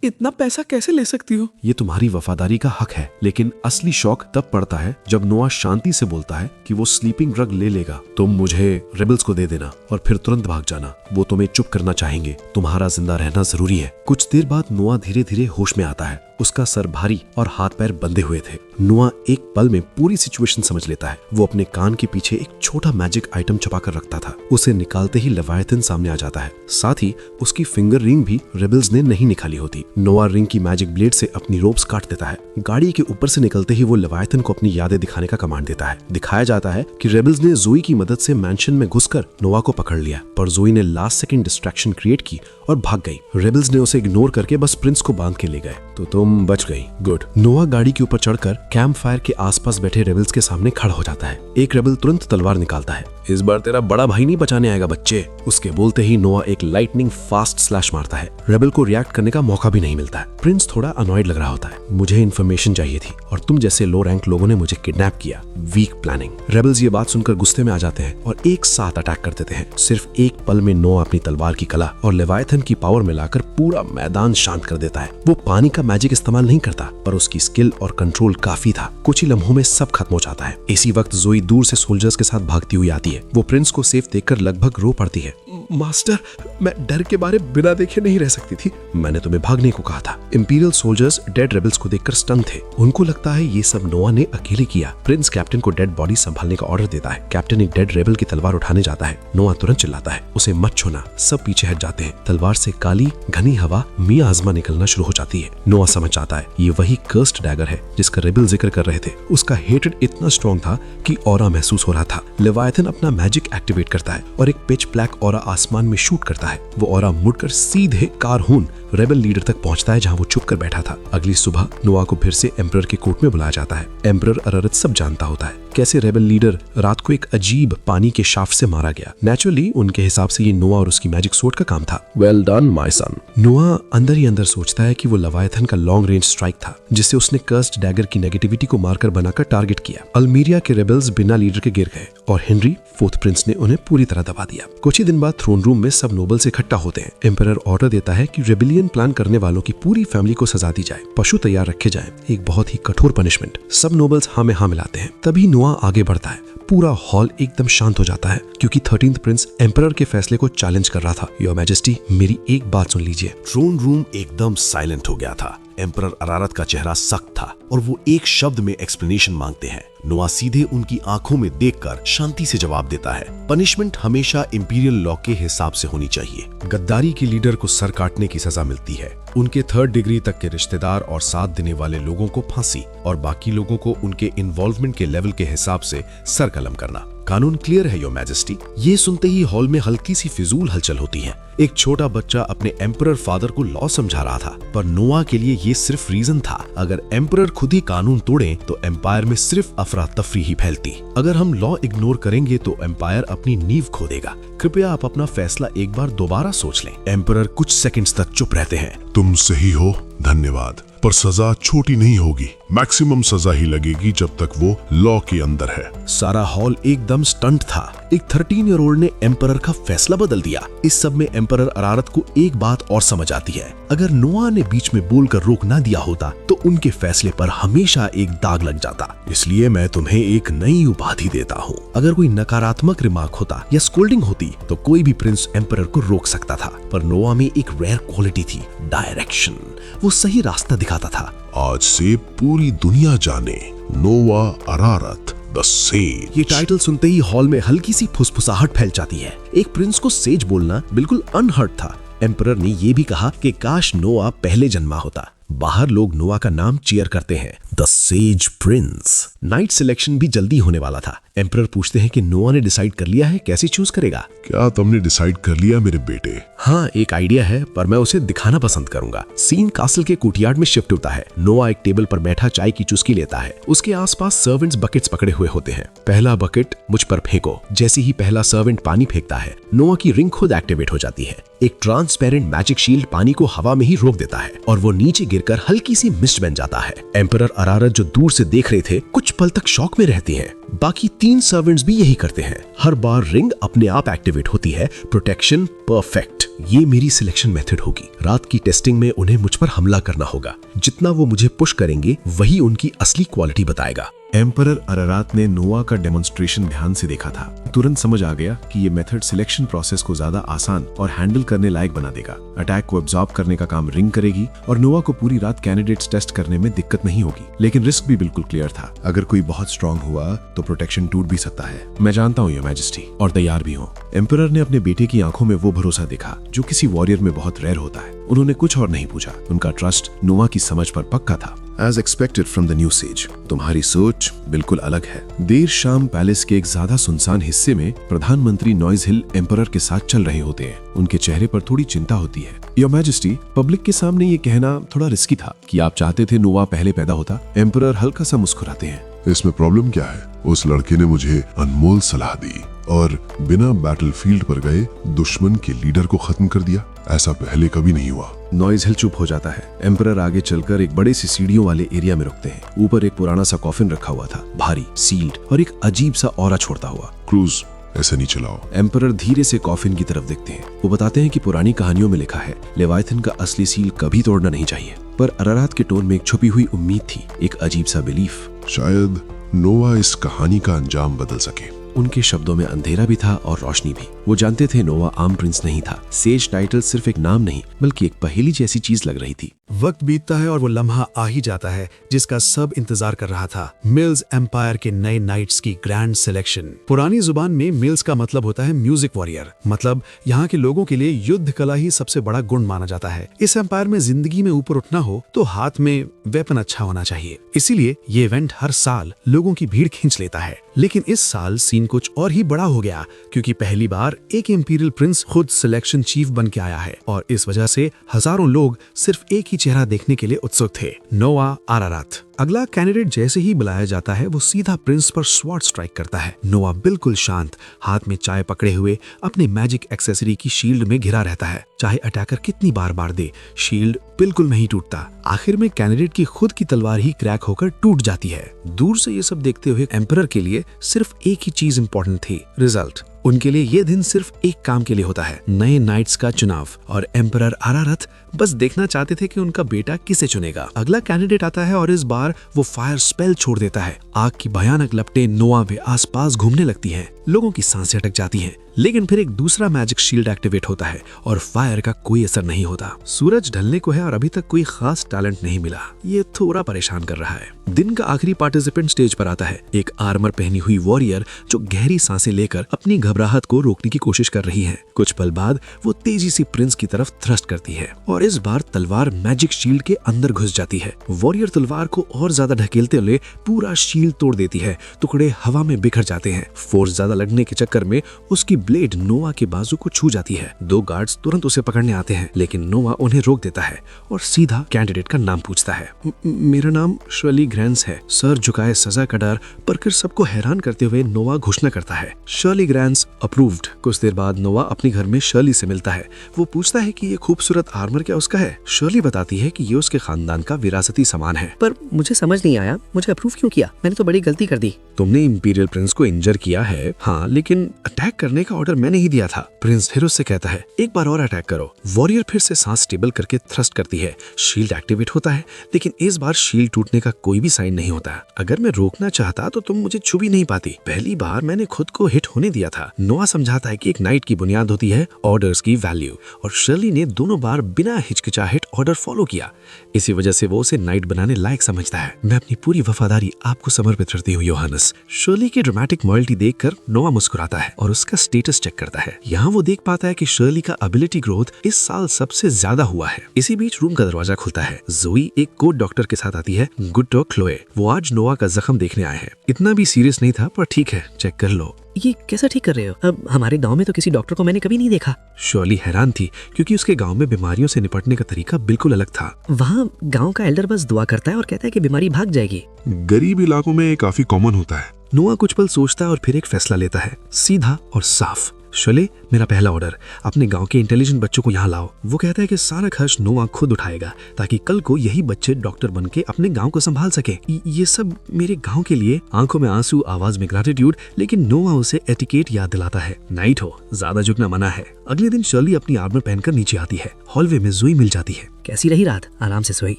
इतना पैसा कैसे ले सकती हूँ? ये तुम्हारी वफादारी का हक है, लेकिन असली शौक तब पड़ता है जब नोआ शांति से बोलता है कि वो स्लीपिंग ड्रग ले लेगा। तुम मुझे रेबल्स को दे देना और फिर तुरंत भाग जाना। वो तुम्हें चुप करना चाहेंगे। तुम्हारा जिंदा रहना जरूरी है। कुछ देर बाद नोआ धीरे धीरे होश में आता है। उसका सर भारी और हाथ पैर बंधे हुए थे। नोआ एक पल में पूरी सिचुएशन समझ लेता है। वो अपने कान के पीछे एक छोटा मैजिक आइटम छुपा कर रखता था। उसे निकालते ही लेवायथन सामने आ जाता है। साथ ही उसकी फिंगर रिंग भी रेबल्स ने नहीं निकाली होती। नोआ रिंग की मैजिक ब्लेड से अपनी रोप्स काट देता है। गाड़ी के ऊपर से निकलते ही वो लेवायथन को अपनी यादें दिखाने का कमांड देता है। दिखाया जाता है कि रेबल्स ने जुई की मदद से मैंशन में घुसकर नोआ को पकड़ लिया, पर जुई ने लास्ट सेकंड डिस्ट्रैक्शन क्रिएट की और भाग गई। रेबल्स ने उसे इग्नोर करके बस प्रिंस को बांध के ले गए। तो तुम बच गई, गुड। नोआ गाड़ी के ऊपर चढ़कर कैंप फायर के आसपास बैठे रेबल्स के सामने खड़ा हो जाता है। एक रेबल तुरंत तलवार निकालता है। इस बार तेरा बड़ा भाई नहीं बचाने आएगा बच्चे। उसके बोलते ही नोआ एक लाइटनिंग फास्ट स्लैश मारता है। रेबल को रिएक्ट करने का मौका भी नहीं मिलता है। प्रिंस थोड़ा अनॉयड लग रहा होता है। मुझे इन्फॉर्मेशन चाहिए थी और तुम जैसे लो रैंक लोगों ने मुझे किडनैप किया। Week planning. रेबल्स ये बात सुनकर गुस्से में आ जाते हैं और एक साथ अटैक कर देते हैं। सिर्फ एक पल में नोआ अपनी तलवार की कला और लेवायथन की पावर मिलाकर पूरा मैदान शांत कर देता है। वो पानी का मैजिक इस्तेमाल नहीं करता, पर उसकी स्किल और कंट्रोल काफी था। कुछ ही लम्हों में सब खत्म हो जाता है। इसी वक्त जोई दूर से सोल्जर्स के साथ भागती हुई आती है। वो प्रिंस को सेफ देखकर लगभग रो पड़ती है। मास्टर, मैं डर के बारे बिना देखे नहीं रह सकती थी। मैंने तुम्हें भागने को कहा था। इंपीरियल सोल्जर्स डेड रेबल्स को देखकर स्टन थे। उनको लगता है ये सब नोआ ने अकेले किया। प्रिंस कैप्टन को डेड बॉडी संभालने का ऑर्डर देता है। कैप्टन एक डेड रेबल की तलवार उठाने जाता है। नोआ तुरंत चिल्लाता है, उसे मत छूना। सब पीछे हट जाते हैं। तलवार से काली घनी हवा मिया आजमा निकलना शुरू हो जाती है। नोआ समझ जाता है ये वही कर्स्ड डैगर है जिसका रेबल जिक्र कर रहे थे। उसका हेटेड इतना स्ट्रॉन्ग था कि ऑरा महसूस हो रहा था। लेवायथन अपना मैजिक एक्टिवेट करता है और एक पिच ब्लैक ऑरा आसमान में शूट करता है। वो ऑरा मुड़कर सीधे कारहून रेबल लीडर तक पहुंचता है जहां वो चुप कर बैठा था। अगली सुबह नोआ को फिर से एम्परर के कोर्ट में बुलाया जाता है। एम्परर अरारत सब जानता होता है कैसे रेबल लीडर रात को एक अजीब पानी के शाफ्ट से मारा गया। नेचुरली उनके हिसाब से ये नोआ और उसकी मैजिक सोर्ड का काम था। Well done my son. नोआ अंदर ही अंदर सोचता है कि वो लेवायथन का लॉन्ग रेंज स्ट्राइक था जिससे उसने कर्स्ड डैगर की नेगेटिविटी को मारकर बनाकर टारगेट किया। अल्मीरिया के रेबल्स बिना लीडर के गिर गए और हेनरी फोर्थ प्रिंस ने उन्हें पूरी तरह दबा दिया। कुछ ही दिन बाद थ्रोन रूम में सब नोबल्स इकट्ठा होते हैं। एम्परर ऑर्डर देता है कि रेबेलियन प्लान करने वालों की पूरी फैमिली को सजा दी जाए। पशु तैयार रखे जाएं। एक बहुत ही कठोर पनिशमेंट। सब नोबल्स हाँ में हाँ मिलाते हैं। तभी नोआ आगे बढ़ता है। पूरा हॉल एकदम शांत हो जाता है क्योंकि 13th प्रिंस एम्परर के फैसले को चैलेंज कर रहा था। योर मैजेस्टी, मेरी एक बात सुन लीजिए। थ्रोन रूम एकदम साइलेंट हो गया था। एम्परर अरारत का चेहरा सख्त था और वो एक शब्द में एक्सप्लेनेशन मांगते हैं। नोआ सीधे उनकी आंखों में देखकर शांति से जवाब देता है, पनिशमेंट हमेशा इंपीरियल लॉ के हिसाब से होनी चाहिए। गद्दारी के लीडर को सर काटने की सजा मिलती है। उनके 3rd डिग्री तक के रिश्तेदार और साथ देने वाले लोगों को फांसी और बाकी लोगों को उनके इन्वॉल्वमेंट के लेवल के हिसाब से सर कलम करना। कानून क्लियर है योर मैजेस्टी। ये सुनते ही हॉल में हल्की सी फिजूल हलचल होती है। एक छोटा बच्चा अपने एम्परर फादर को लॉ समझा रहा था, पर नोआ के लिए ये सिर्फ रीजन था। अगर एम्परर खुद ही कानून तोड़े तो एम्पायर में सिर्फ अफरा तफरी ही फैलती। अगर हम लॉ इग्नोर करेंगे तो एम्पायर अपनी नींव खो देगा। कृपया आप अपना फैसला एक बार दोबारा सोच लें। एम्परर कुछ सेकंड्स तक चुप रहते हैं। तुम सही हो, धन्यवाद, पर सजा छोटी नहीं होगी। मैक्सिमम सजा ही लगेगी जब तक वो लॉ के अंदर है। सारा हॉल एकदम स्टंट था। एक 13 ईयर ओल्ड ने एम्परर का फैसला बदल दिया। इस सब में एम्परर अरारत को एक बात और समझ आती है। अगर नोआ ने बीच में बोलकर रोक ना दिया होता तो उनके फैसले पर हमेशा एक दाग लग जाता। इसलिए मैं तुम्हें एक नई उपाधि देता हूँ। अगर कोई नकारात्मक रिमार्क होता या स्कोल्डिंग होती तो कोई भी प्रिंस एम्परर को रोक सकता था, पर नोआ में एक रेयर क्वालिटी थी, डायरेक्शन। वो सही रास्ता दिखाता था। आज से पूरी दुनिया जाने, नोआ अरारत द सेज। ये टाइटल सुनते ही हॉल में हल्की सी फुसफुसाहट फैल जाती है। एक प्रिंस को सेज बोलना बिल्कुल अनहर्ड था। एम्परर ने ये भी कहा कि काश नोआ पहले जन्मा होता। बाहर लोग नोआ का नाम चीयर करते हैं, the sage Prince. Night selection भी जल्दी होने वाला था। एम्परर पूछते हैं कि नोआ ने डिसाइड कर लिया है कैसे चूज करेगा। क्या तुमने डिसाइड कर लिया मेरे बेटे? हाँ, एक आइडिया है, पर मैं उसे दिखाना पसंद करूंगा। सीन कासल के कोर्टयार्ड में शिफ्ट होता है। नोआ एक टेबल पर बैठा चाय की चुस्की लेता है। उसके आसपास सर्वेंट्स बकेट्स पकड़े हुए होते हैं। पहला बकेट मुझ पर फेंको। जैसे ही पहला सर्वेंट पानी फेंकता है, नोआ की रिंग खुद एक्टिवेट हो जाती है। एक ट्रांसपेरेंट मैजिक शील्ड पानी को हवा में ही रोक देता है और वो नीचे गिरकर हल्की सी मिस्ट बन जाता है। एम्परर अरारत जो दूर से देख रहे थे कुछ पल तक शॉक में रहते हैं। बाकी 3 सर्वेंट्स भी यही करते हैं। हर बार रिंग अपने आप एक्टिवेट होती है। Protection perfect. ये मेरी सिलेक्शन मेथड होगी। रात की टेस्टिंग में उन्हें मुझ पर हमला करना होगा। जितना वो मुझे पुश करेंगे वही उनकी असली क्वालिटी बताएगा। एम्परर अरारात ने नोआ का डेमोन्स्ट्रेशन ध्यान से देखा था। तुरंत समझ आ गया कि ये मेथड सिलेक्शन प्रोसेस को ज्यादा आसान और हैंडल करने लायक बना देगा। अटैक को एब्जॉर्ब करने का काम रिंग करेगी और नोआ को पूरी रात कैंडिडेट्स टेस्ट करने में दिक्कत नहीं होगी। लेकिन रिस्क भी बिल्कुल क्लियर था। अगर कोई बहुत स्ट्रांग हुआ तो प्रोटेक्शन टूट भी सकता है। मैं जानता हूँ योर मैजेस्टी, और तैयार भी हूँ। एम्परर ने अपने बेटे की आंखों में वो भरोसा देखा जो किसी वॉरियर में बहुत रेयर होता है। उन्होंने कुछ और नहीं पूछा। उनका ट्रस्ट नोआ की समझ पर पक्का था। As expected from the new sage, तुम्हारी सोच बिल्कुल अलग है। देर शाम पैलेस के एक ज्यादा सुनसान हिस्से में प्रधानमंत्री नॉइज हिल एम्परर के साथ चल रहे होते हैं। उनके चेहरे पर थोड़ी चिंता होती है। योर मैजेस्टी, पब्लिक के सामने ये कहना थोड़ा रिस्की था कि आप चाहते थे नोआ पहले पैदा होता। एम्परर हल्का सा मुस्कुराते हैं। इसमें प्रॉब्लम क्या है? उस लड़के ने मुझे अनमोल सलाह दी और बिना बैटलफील्ड पर गए दुश्मन के लीडर को खत्म कर दिया। ऐसा पहले कभी नहीं हुआ। नॉइज हिल चुप हो जाता है। एम्परर आगे चलकर एक बड़े सी सीढ़ियों वाले एरिया में रुकते हैं। ऊपर एक पुराना सा कॉफिन रखा हुआ था, भारी, सील्ड और एक अजीब सा ऑरा छोड़ता हुआ। क्रूज, ऐसे नहीं चलाओ। एम्परर धीरे से कॉफिन की तरफ देखते हैं। वो बताते हैं कि पुरानी कहानियों में लिखा है लेवाइथन का असली सील कभी तोड़ना नहीं चाहिए। पर अरारात के टोन में एक छुपी हुई उम्मीद थी, एक अजीब सा बिलीफ। शायद नोआ इस कहानी का अंजाम बदल सके। उनके शब्दों में अंधेरा भी था और रोशनी भी। वो जानते थे नोआ आम प्रिंस नहीं था। सेज टाइटल सिर्फ एक नाम नहीं बल्कि एक पहेली जैसी चीज लग रही थी। वक्त बीतता है और वो लम्हा आ ही जाता है जिसका सब इंतजार कर रहा था। मिल्स एम्पायर के नए नाइट्स की ग्रैंड सिलेक्शन। पुरानी जुबान में मिल्स का मतलब होता है म्यूजिक वॉरियर। मतलब यहाँ के लोगों के लिए युद्ध कला ही सबसे बड़ा गुण माना जाता है। इस एम्पायर में जिंदगी में ऊपर उठना हो तो हाथ में वेपन अच्छा होना चाहिए। इसीलिए ये इवेंट हर साल लोगों की भीड़ खींच लेता है। लेकिन इस साल सीन कुछ और ही बड़ा हो गया, क्योंकि पहली बार एक इंपीरियल प्रिंस खुद सिलेक्शन चीफ बन के आया है और इस वजह से हजारों लोग सिर्फ एक ही चेहरा देखने के लिए उत्सुक थे, नोआ अरारात। अगला कैंडिडेट जैसे ही बुलाया जाता है वो सीधा प्रिंस पर स्वॉर्ड स्ट्राइक करता है। नोआ बिल्कुल शांत, हाथ में चाय पकड़े हुए अपने मैजिक एक्सेसरी की शील्ड में घिरा रहता है। चाहे अटैकर कितनी बार मार दे, शील्ड बिल्कुल नहीं टूटता। आखिर में कैंडिडेट की खुद की तलवार ही क्रैक होकर टूट जाती है। दूर से ये सब देखते हुए एम्परर के लिए सिर्फ एक ही चीज इंपॉर्टेंट थी, रिजल्ट। उनके लिए ये दिन सिर्फ एक काम के लिए होता है, नए नाइट्स का चुनाव। और एम्परर अरारत बस देखना चाहते थे कि उनका बेटा किसे चुनेगा। अगला कैंडिडेट आता है और इस बार वो फायर स्पेल छोड़ देता है। आग की भयानक लपटें नोआ के आसपास घूमने लगती हैं। लोगों की सांसें अटक जाती हैं। लेकिन फिर एक दूसरा मैजिक शील्ड एक्टिवेट होता है और फायर का कोई असर नहीं होता। सूरज ढलने को है और अभी तक कोई खास टैलेंट नहीं मिला। ये थोड़ा परेशान कर रहा है। दिन का आखिरी पार्टिसिपेंट स्टेज पर आता है, एक आर्मर पहनी हुई वॉरियर जो गहरी सांसें लेकर अपनी घबराहट को रोकने की कोशिश कर रही है। कुछ पल बाद वो तेजी से प्रिंस की तरफ थ्रस्ट करती है और इस बार तलवार मैजिक शील्ड के अंदर घुस जाती है। वॉरियर तलवार को और ज्यादा ढकेलते हुए पूरा शील्ड तोड़ देती है। टुकड़े हवा में बिखर जाते हैं। फोर्स ज्यादा लगने के चक्कर में उसकी ब्लेड नोआ के बाजू को छू जाती है। 2 गार्ड्स तुरंत उसे पकड़ने आते हैं, लेकिन नोआ उन्हें रोक देता है और सीधा कैंडिडेट का नाम पूछता है। मेरा नाम शर्ली ग्रैंस है। सर झुकाए सजा का डर पर फिर सबको हैरान करते हुए नोआ घोषणा करता है, शर्ली ग्रैंस अप्रूव्ड। कुछ देर बाद नोआ अपने घर में शर्ली से मिलता है। वो पूछता है कि ये खूबसूरत आर्मर क्या उसका है। शर्ली बताती है कि ये उसके खानदान का विरासती सामान है। पर मुझे समझ नहीं आया, मुझे अप्रूव क्यों किया? मैंने तो बड़ी गलती कर दी। तुमने इंपीरियल प्रिंस को इंजर किया है, हाँ, लेकिन अटैक करने का ऑर्डर मैंने ही दिया था। प्रिंस हिरोस से कहता है, एक बार और अटैक करो। वॉरियर फिर से सांस स्टेबल करके थ्रस्ट करती है। शील्ड एक्टिवेट होता है, लेकिन इस बार शील्ड टूटने का कोई भी साइन नहीं होता। अगर मैं रोकना चाहता तो तुम मुझे छू भी नहीं पाती। पहली बार मैंने खुद को हिट होने दिया था। नोआ समझाता है कि एक नाइट की बुनियाद होती है ऑर्डर्स की वैल्यू, और शर्ली ने दोनों बार बिना हिचकिचाहट ऑर्डर फॉलो किया। इसी वजह से वो उसे नाइट बनाने लायक समझता है। मैं अपनी पूरी वफादारी आपको समर्पित करती हूँ योहानस। शर्ली की ड्रामेटिक मॉयल्टी देखकर नोआ मुस्कुराता है और उसका स्टेटस चेक करता है। यहाँ वो देख पाता है कि शर्ली का एबिलिटी ग्रोथ इस साल सबसे ज्यादा हुआ है। इसी बीच रूम का दरवाजा खुलता है। जोई एक कोड डॉक्टर के साथ आती है, गुड टॉक क्लोए। वो आज नोआ का जख्म देखने आए हैं। इतना भी सीरियस नहीं था, पर ठीक है, चेक कर लो। ये कैसा ठीक कर रहे हो? अब हमारे गांव में तो किसी डॉक्टर को मैंने कभी नहीं देखा। शर्ली हैरान थी क्योंकि उसके गांव में बीमारियों से निपटने का तरीका बिल्कुल अलग था। वहाँ गांव का एल्डर बस दुआ करता है और कहता है कि बीमारी भाग जाएगी। गरीब इलाकों में काफी कॉमन होता है। नोआ कुछ पल सोचता है और फिर एक फैसला लेता है, सीधा और साफ। शर्ली, मेरा पहला ऑर्डर, अपने गांव के इंटेलिजेंट बच्चों को यहाँ लाओ। वो कहता है कि सारा खर्च नोआ खुद उठाएगा ताकि कल को यही बच्चे डॉक्टर बनके अपने गांव को संभाल सके। ये सब मेरे गांव के लिए। आंखों में आंसू, आवाज में ग्रेटिट्यूड, लेकिन नोआ उसे एटिकेट याद दिलाता है। नाइट हो, ज्यादा झुकना मना है। अगले दिन शर्ली अपनी आर्मर पहनकर नीचे आती है। हॉलवे में जोई मिल जाती है। कैसी रही रात? आराम से सोई?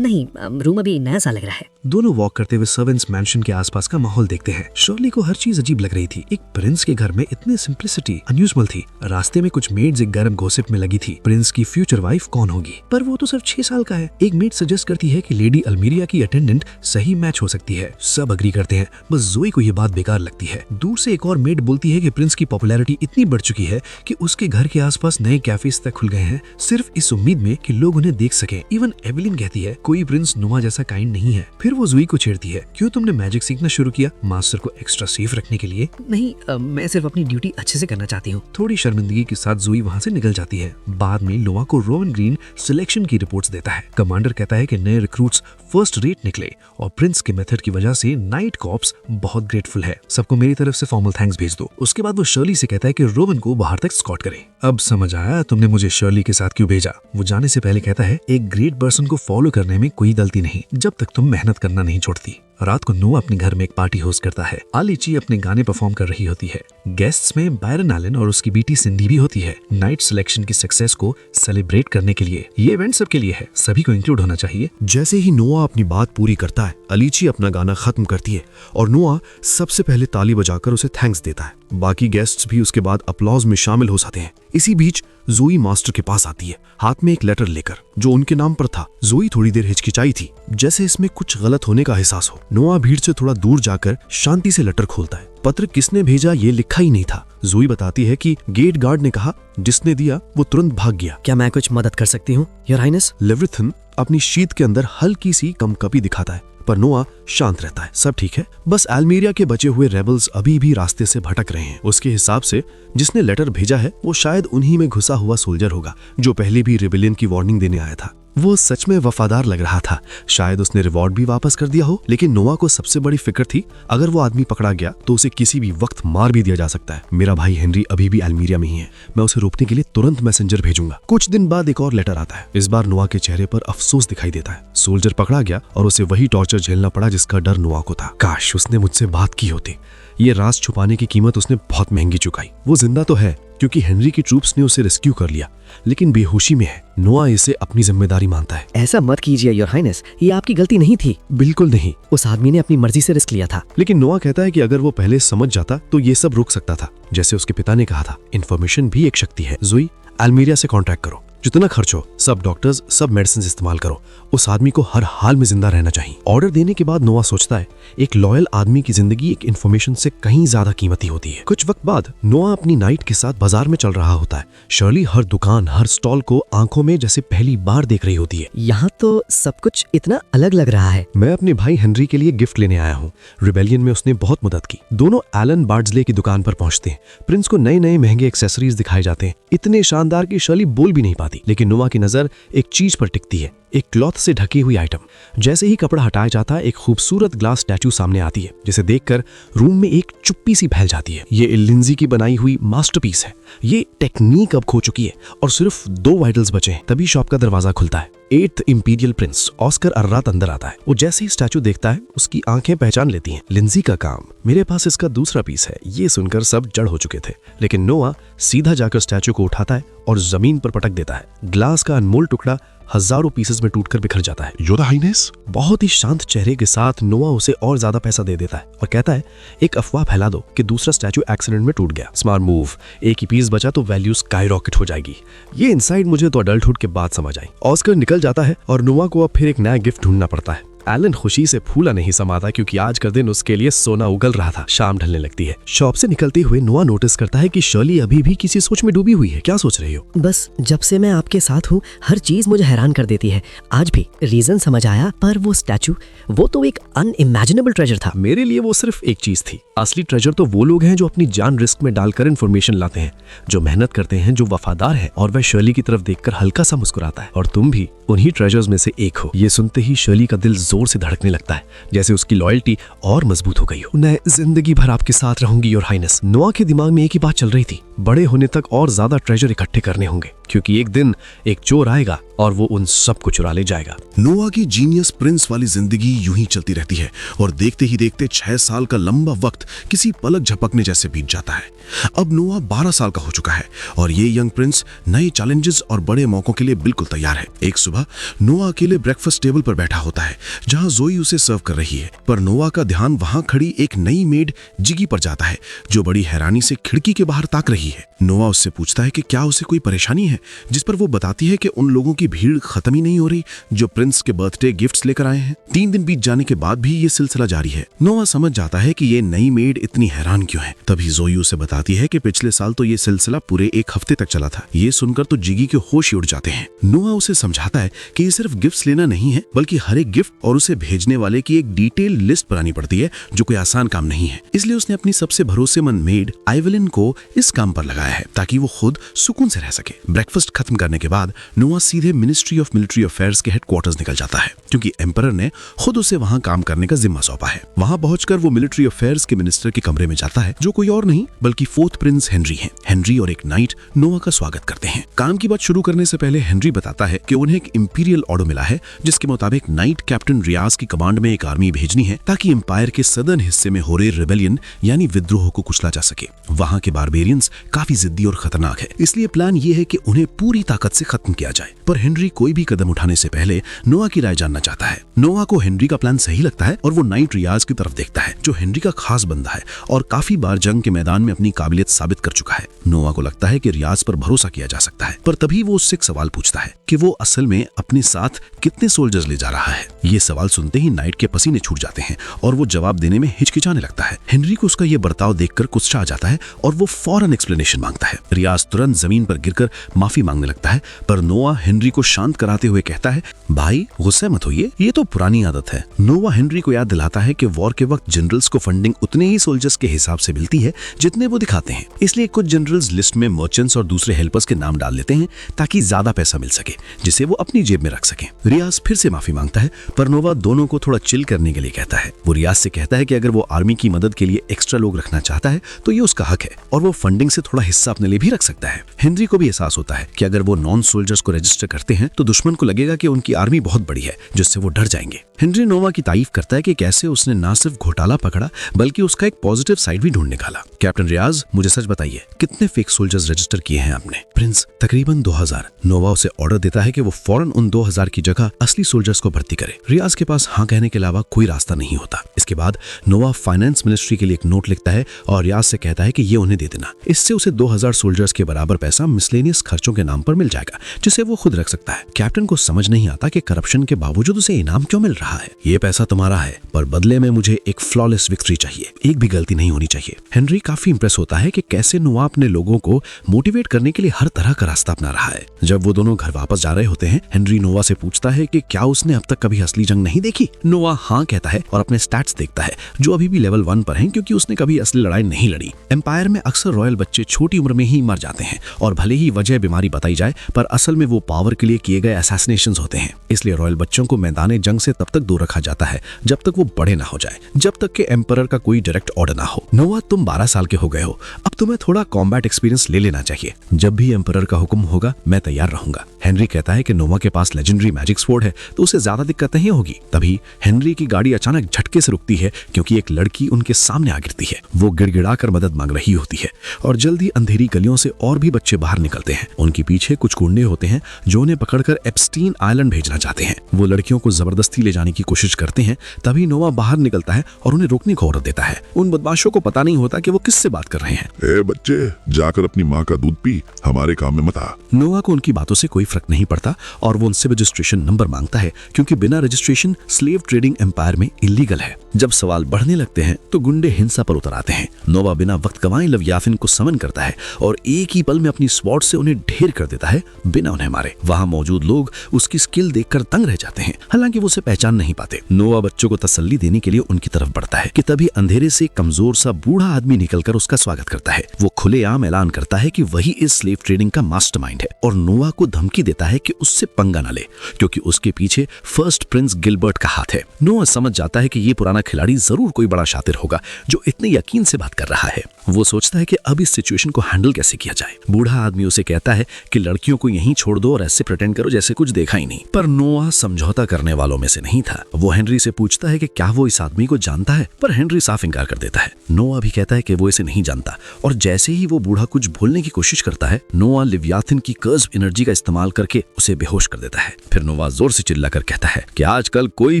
नहीं, रूम अभी नया सा लग रहा है। दोनों वॉक करते हुए सर्वेंट्स मैंशन के आसपास का माहौल देखते हैं। शर्ली को हर चीज अजीब लग रही थी। एक प्रिंस के घर में इतनी सिंप्लिसिटी अनयूजुअल थी। रास्ते में कुछ मेड्स एक गर्म गॉसिप में लगी थी, प्रिंस की फ्यूचर वाइफ कौन होगी। पर वो तो सिर्फ 6 साल का है। एक मेड सजेस्ट करती है कि लेडी अल्मीरिया की अटेंडेंट सही मैच हो सकती है। सब अग्री करते हैं, बस जोई को ये बात बेकार लगती है। दूर से एक और मेड बोलती है कि प्रिंस की पॉपुलैरिटी इतनी बढ़ चुकी है कि उसके घर के आसपास नए कैफेज तक खुल गए हैं, सिर्फ इस उम्मीद में कि लोग उन्हें देख सकें। इवन एवेलिन कहती है कोई प्रिंस नोआ जैसा काइंड नहीं है। फिर वो जोई को छेड़ती है, क्यों तुमने मैजिक सीखना शुरू किया? मास्टर को एक्स्ट्रा सेफ रखने के लिए? नहीं, मैं सिर्फ अपनी ड्यूटी अच्छे से करना चाहती हूँ। थोड़ी शर्मिंदगी के साथ जोई वहाँ से निकल जाती है। बाद में नोआ को रोवन ग्रीन सिलेक्शन की रिपोर्ट्स देता है। कमांडर कहता है कि नए रिक्रूट्स फर्स्ट रेट निकले और प्रिंस के मेथड की वजह से नाइट कॉप्स बहुत ग्रेटफुल है। सबको मेरी तरफ से फॉर्मल थैंक्स भेज दो। उसके बाद वो शर्ली से कहता है कि रोवन को बाहर तक स्कॉट करे। अब समझ आया तुमने मुझे शर्ली के साथ क्यों भेजा। वो जाने से पहले कहता है, एक ग्रेट पर्सन को फॉलो करने में कोई गलती नहीं जब तक तुम मेहनत करना नहीं छोड़ती। रात को नोआ अपने घर में एक पार्टी होस्ट करता है। आलिची अपने गाने परफॉर्म कर रही होती है। गेस्ट्स में बायरन एलन और उसकी बेटी सिंडी भी होती है। नाइट सिलेक्शन की सक्सेस को सेलिब्रेट करने के लिए ये इवेंट सबके लिए है, सभी को इंक्लूड होना चाहिए। जैसे ही नोआ अपनी बात पूरी करता है, अलीची अपना गाना खत्म करती है और नोआ सबसे पहले ताली बजाकर उसे थैंक्स देता है। बाकी गेस्ट्स भी उसके बाद अपलॉज में शामिल हो जाते हैं। इसी बीच जोई मास्टर के पास आती है, हाथ में एक लेटर लेकर जो उनके नाम पर था। जोई थोड़ी देर हिचकिचाई थी, जैसे इसमें कुछ गलत होने का एहसास हो। नोआ भीड़ से थोड़ा दूर जाकर शांति से लेटर खोलता है। पत्र किसने भेजा ये लिखा ही नहीं था। जोई बताती है कि गेट गार्ड ने कहा जिसने दिया वो तुरंत भाग गया। क्या मैं कुछ मदद कर सकती हूँ, योर हाइनेस? लेविथन अपनी शीट के अंदर हल्की सी कंपकपी दिखाता है, पर नोआ शांत रहता है। सब ठीक है, बस अल्मीरिया के बचे हुए रेबल्स अभी भी रास्ते से भटक रहे हैं। उसके हिसाब से जिसने लेटर भेजा है वो शायद उन्हीं में घुसा हुआ सोल्जर होगा जो पहले भी रिबेलियन की वार्निंग देने आया था। वो सच में वफादार लग रहा था। शायद उसने रिवॉर्ड भी वापस कर दिया हो, लेकिन नोआ को सबसे बड़ी फिक्र थी अगर वो आदमी पकड़ा गया तो उसे किसी भी वक्त मार भी दिया जा सकता है। मेरा भाई हेनरी अभी भी अल्मीरिया में ही है, मैं उसे रोकने के लिए तुरंत मैसेंजर भेजूंगा। कुछ दिन बाद एक और लेटर आता है। इस बार नोआ के चेहरे पर अफसोस दिखाई देता है। सोल्जर पकड़ा गया और उसे वही टॉर्चर झेलना पड़ा जिसका डर नोआ को था। काश उसने मुझसे बात की होती। ये राज छुपाने की कीमत उसने बहुत महंगी चुकाई। वो जिंदा तो है क्योंकि हेनरी की ट्रूप्स ने उसे रेस्क्यू कर लिया, लेकिन बेहोशी में है। नोआ इसे अपनी जिम्मेदारी मानता है। ऐसा मत कीजिए योर हाइनेस, ये आपकी गलती नहीं थी। बिल्कुल नहीं। उस आदमी ने अपनी मर्जी से रिस्क लिया था। लेकिन नोआ कहता है कि अगर वो पहले समझ जाता तो ये सब रुक सकता था। जैसे उसके पिता ने कहा था, इन्फॉर्मेशन भी एक शक्ति है। जोई, अल्मीरिया से कॉन्टैक्ट करो, जितना खर्च हो सब डॉक्टर्स सब मेडिसिन इस्तेमाल करो। उस आदमी को हर हाल में जिंदा रहना चाहिए। ऑर्डर देने के बाद नोआ सोचता है एक लॉयल आदमी की जिंदगी एक इन्फॉर्मेशन से कहीं ज्यादा कीमती होती है। कुछ वक्त बाद नोआ अपनी नाइट के साथ बाजार में चल रहा होता है। शर्ली हर दुकान हर स्टॉल को आंखों में जैसे पहली बार देख रही होती है। यहाँ तो सब कुछ इतना अलग लग रहा है। मैं अपने भाई हेनरी के लिए गिफ्ट लेने आया हूँ। रिबेलियन में उसने बहुत मदद की। दोनों एलन बार्ड्सले की दुकान पर पहुंचते हैं। प्रिंस को नए नए महंगे एक्सेसरीज दिखाए जाते हैं, इतने शानदार कि शर्ली बोल भी नहीं पाती। लेकिन नोआ की नजर एक चीज पर टिकती है, एक क्लॉथ से ढकी हुई आइटम। जैसे ही कपड़ा हटाया जाता है एक खूबसूरत ग्लास स्टैचू सामने आती है, जिसे देखकर रूम में एक चुप्पी सी फैल जाती है। ये लिंजी की बनाई हुई मास्टरपीस है। ये टेक्निक अब खो चुकी है और सिर्फ 2 वाइटल्स बचे हैं। तभी शॉप का दरवाजा खुलता है। 8th इंपीरियल प्रिंस ऑस्कर अर्रात अंदर आता है। वो जैसे ही स्टैचू देखता है उसकी आंखें पहचान लेती हैं। लिंजी का काम, मेरे पास इसका दूसरा पीस है। ये सुनकर सब जड़ हो चुके थे, लेकिन नोआ सीधा जाकर स्टैचू को उठाता है और जमीन पर पटक देता है। ग्लास का अनमोल टुकड़ा हजारों पीसेस में टूटकर बिखर जाता है। योर हाइनेस, बहुत ही शांत चेहरे के साथ नोआ उसे और ज्यादा पैसा दे देता है और कहता है एक अफवाह फैला दो कि दूसरा स्टैचू एक्सीडेंट में टूट गया। स्मार्ट मूव, एक ही पीस बचा तो वैल्यू स्काई रॉकेट हो जाएगी। ये इनसाइड मुझे तो अडल्टहुड के बाद समझ आई। ऑस्कर निकल जाता है और नोआ को अब फिर एक नया गिफ्ट ढूंढना पड़ता है। एलन खुशी से फूला नहीं समाता क्योंकि आज का दिन उसके लिए सोना उगल रहा था। शाम ढलने लगती है। शॉप से निकलते हुए नोआ नोटिस करता है कि शर्ली अभी भी किसी सोच में डूबी हुई है। क्या सोच रही हो? बस जब से मैं आपके साथ हूँ हर चीज मुझे हैरान कर देती है। आज भी रीजन समझ आया, पर वो स्टैचू, वो तो एक अनइमेजिनेबल ट्रेजर था। मेरे लिए वो सिर्फ एक चीज थी। असली ट्रेजर तो वो लोग हैं जो अपनी जान रिस्क में डालकर इन्फॉर्मेशन लाते हैं, जो मेहनत करते हैं, जो वफादार है। और वह शर्ली की तरफ देखकर हल्का सा मुस्कुराता है। और तुम भी उन्हीं ट्रेजर्स में से एक हो। ये सुनते ही शर्ली का दिल जोर से धड़कने लगता है, जैसे उसकी लॉयल्टी और मजबूत हो गई हो। मैं जिंदगी भर आपके साथ रहूंगी योर हाइनेस। नोआ के दिमाग में एक ही बात चल रही थी, बड़े होने तक और ज्यादा ट्रेजर इकट्ठे करने होंगे, क्योंकि एक दिन एक चोर आएगा और वो उन सबको चुरा ले जाएगा। नोआ की जीनियस प्रिंस वाली जिंदगी यूं ही चलती रहती है और देखते ही देखते 6 साल का लंबा वक्त किसी पलक झपकने जैसे बीत जाता है। अब नोआ 12 साल का हो चुका है और ये यंग प्रिंस नए चैलेंजेस और बड़े मौकों के लिए बिल्कुल तैयार है। एक सुबह नोआ अकेले ब्रेकफास्ट टेबल पर बैठा होता है जहां जोई उसे सर्व कर रही है, पर नोआ का ध्यान वहां खड़ी एक नई मेड जिगी पर जाता है जो बड़ी हैरानी से खिड़की के बाहर ताक रही है। नोआ उससे पूछता है कि क्या उसे कोई परेशानी है, जिस पर वो बताती है कि उन लोगों की भीड़ खत्म ही नहीं हो रही जो प्रिंस के बर्थडे गिफ्ट्स लेकर आए हैं। 3 दिन बीत जाने के बाद भी ये सिलसिला जारी है। नोआ समझ जाता है कि ये नई मेड इतनी हैरान क्यों है। तभी जोई उसे बताती है कि पिछले साल तो ये सिलसिला पूरे 1 हफ्ते तक चला था। ये सुनकर तो जिगी के होश ही उड़ जाते हैं। नोआ उसे समझाता है कि ये सिर्फ गिफ्ट्स लेना नहीं है, बल्कि हर एक गिफ्ट और उसे भेजने वाले की एक डिटेल लिस्ट बनानी पड़ती है, जो कोई आसान काम नहीं है। इसलिए उसने अपनी सबसे भरोसेमंद मेड आइवेलिन को इस काम पर लगाया है ताकि वो खुद सुकून से रह सके। ब्रेकफास्ट खत्म करने के बाद नोआ सीधे मिनिस्ट्री ऑफ मिलिट्री अफेयर्स के हेडक्वार्टर्स निकल जाता है, क्योंकि एम्परर ने खुद उसे वहां काम करने का जिम्मा सौंपा है। वहां पहुंचकर वो मिलिट्री अफेयर्स के मिनिस्टर के कमरे में जाता है, जो कोई और नहीं बल्कि 4th प्रिंस हेनरी हैं। हेनरी और एक नाइट नोआ का स्वागत करते हैं। काम की बात शुरू करने से पहले हेनरी बताता है कि उन्हें एक इंपीरियल ऑर्डर मिला है, जिसके मुताबिक नाइट कैप्टन रियाज की कमांड में एक आर्मी भेजनी है ताकि एम्पायर के सदर्न हिस्से में हो रहे रिबेलियन यानी विद्रोह को कुचला जा सके। वहां के बारबेरियंस काफी जिद्दी और खतरनाक है, इसलिए प्लान ये है कि उन्हें पूरी ताकत से खत्म किया जाए। पर हेनरी कोई भी कदम उठाने से पहले नोआ की राय जानना चाहता है। नोआ को हेनरी का प्लान सही लगता है और वो नाइट रियाज की तरफ देखता है, जो हेनरी का खास बंदा है और काफी बार जंग के मैदान में अपनी काबिलियत साबित कर चुका है। नोआ को लगता है कि रियाज पर भरोसा किया जा सकता है, पर तभी वो उससे एक सवाल पूछता है कि वो असल में अपने साथ कितने सोल्जर्स ले जा रहा है। ये सवाल सुनते ही नाइट के पसीने छूट जाते हैं और वो जवाब देने में हिचकिचाने लगता है। हेनरी को उसका ये बर्ताव देखकर गुस्सा आ जाता है और वो फौरन एक्सप्लेनेशन मांगता है। रियाज तुरंत जमीन पर गिरकर माफी मांगने लगता है, पर नोआ हेनरी को शांत कराते हुए कहता है, भाई गुस्से मत होइए, ये तो पुरानी आदत है। नोआ हेनरी को याद दिलाता है कि वॉर के वक्त जनरल्स को फंडिंग उतने ही सोल्जर्स के हिसाब से मिलती है जितने वो दिखाते हैं, इसलिए कुछ जनरल्स लिस्ट में मर्चेंट्स और दूसरे हेल्पर्स के नाम डाल लेते हैं ताकि ज्यादा पैसा मिल सके, जिसे वो अपनी जेब में रख सके। रियाज फिर से माफी मांगता है, पर नोआ दोनों को थोड़ा चिल करने के लिए कहता है। वो रियाज से कहता है कि अगर वो आर्मी की मदद के लिए एक्स्ट्रा लोग रखना चाहता है तो ये उसका हक है और वो फंडिंग से थोड़ा हिस्सा अपने लिए भी रख सकता है। हेनरी को भी एहसास होता है कि अगर वो नॉन सोल्जर्स को रजिस्टर करते हैं तो दुश्मन को लगेगा कि उनकी आर्मी बहुत बड़ी है, जिससे वो डर जाएंगे। हेनरी नोवा की तारीफ करता है कि कैसे उसने ना सिर्फ घोटाला पकड़ा बल्कि उसका एक पॉजिटिव साइड भी ढूंढ निकाला। कैप्टन रियाज, मुझे सच बताइए, कितने फेक सोल्जर्स रजिस्टर किए हैं आपने? प्रिंस, तकरीबन 2000। नोवा उसे ऑर्डर देता है कि वो फौरन उन 2000 की जगह असली सोल्जर्स को भर्ती करे। रियाज के पास हाँ कहने के अलावा कोई रास्ता नहीं होता। इसके बाद नोवा फाइनेंस मिनिस्ट्री के लिए एक नोट लिखता है और रियाज से कहता है कि ये उन्हें दे देना। इससे उसे 2000 सोल्जर्स के बराबर पैसा मिसलेनियस खर्चों के नाम पर मिल जाएगा, जिसे वो खुद रख सकता है। कैप्टन को समझ नहीं आता कि करप्शन के बावजूद उसे इनाम क्यों मिल रहा है। ये पैसा तुम्हारा है, पर बदले में मुझे एक फ्लॉलेस विक्ट्री चाहिए, एक भी गलती नहीं होनी चाहिए। हेनरी काफी इंप्रेस होता है कि कैसे नोआ अपने लोगों को मोटिवेट करने के लिए हर तरह का रास्ता अपना रहा है। जब वो दोनों घर वापस जा रहे होते हैं, हेनरी नोआ से पूछता है कि क्या उसने अब तक कभी असली जंग नहीं देखी। नोआ हाँ कहता है और अपने स्टैट्स देखता है, जो अभी भी लेवल 1 पर हैं, क्योंकि उसने कभी असली लड़ाई नहीं लड़ी। एम्पायर में अक्सर रॉयल बच्चे छोटी उम्र में ही मर जाते हैं और भले ही वजह बीमारी बताई जाए, पर असल में वो पावर के लिए किए गए असैसिनेशंस होते हैं। इसलिए रॉयल बच्चों को मैदान जंग से तब तक दूर रखा जाता है जब तक वो बड़े ना हो जाए, जब तक कि एम्परर का कोई डायरेक्ट ऑर्डर ना हो। नोआ, तुम 12 साल के हो गए हो, अब तुम्हें थोड़ा कॉम्बैट एक्सपीरियंस ले लेना चाहिए। जब भी एम्परर का हुक्म होगा मैं तैयार रहूंगा। हेनरी कहता है कि नोआ के पास लेजेंडरी मैजिक स्वॉर्ड है तो उसे ज्यादा दिक्कत नहीं होगी। तभी हेनरी की गाड़ी अचानक झटके से रुकती है, क्योंकि एक लड़की उनके सामने आ गिरती है। वो गिड़गिड़ाकर मदद मांग रही होती है और जल्दी अंधेरी गलियों से और भी बच्चे बाहर निकलते हैं। उनके पीछे कुछ गुंडे होते हैं जो उन्हें पकड़कर एप्स्टीन आइलैंड भेजना चाहते हैं। वो लड़कियों को जबरदस्ती ले जाने छुड़वाने की कोशिश करते हैं, तभी नोवा बाहर निकलता है और उन्हें रोकने को औरत देता है। उन बदमाशों को पता नहीं होता कि वो किससे बात कर रहे हैं। ए बच्चे, जाकर अपनी माँ का दूध पी, हमारे काम में मत आ। नोवा को उनकी बातों से कोई फर्क नहीं पड़ता और वो उनसे रजिस्ट्रेशन नंबर मांगता है, क्योंकि बिना रजिस्ट्रेशन स्लेव ट्रेडिंग एम्पायर में इलीगल है। जब सवाल बढ़ने लगते हैं तो गुंडे हिंसा पर उतर आते हैं। नोवा बिना वक्त गंवाए लव्याफिन को समन करता है और एक ही पल में अपनी स्वॉर्ड से उन्हें ढेर कर देता है बिना उन्हें मारे। वहां मौजूद लोग उसकी स्किल देखकर तंग रह जाते हैं, हालांकि वो उसे पहचान नहीं पाते। नोवा बच्चों को तसल्ली देने के लिए उनकी तरफ बढ़ता है कि तभी अंधेरे से कमजोर सा बूढ़ा आदमी निकलकर उसका स्वागत करता है। वो खुलेआम ऐलान करता है कि वही इस स्लेव ट्रेडिंग का मास्टरमाइंड है और नोवा को धमकी देता है कि उससे पंगा न ले, क्योंकि उसके पीछे फर्स्ट प्रिंस गिलबर्ट का हाथ है। नोवा समझ जाता है कि ये पुराना खिलाड़ी जरूर कोई बड़ा शातिर होगा जो इतने यकीन से बात कर रहा है। वो सोचता है कि अब इस सिचुएशन को हैंडल कैसे किया जाए। बूढ़ा आदमी उसे कहता है कि लड़कियों को यहीं छोड़ दो और ऐसे प्रिटेंड करो जैसे कुछ देखा ही नहीं। पर नोवा समझौता करने वालों में से नहीं था। वो हेनरी से पूछता है कि क्या वो इस आदमी को जानता है, पर हेनरी साफ इंकार कर देता है। नोवा भी कहता है कि वो इसे नहीं जानता और जैसे ही वो बूढ़ा कुछ बोलने की कोशिश करता है, नोवा लिव्याथिन की कर्व एनर्जी का इस्तेमाल करके उसे बेहोश कर देता है। फिर नोवा जोर से चिल्लाकर कहता है कि आजकल कोई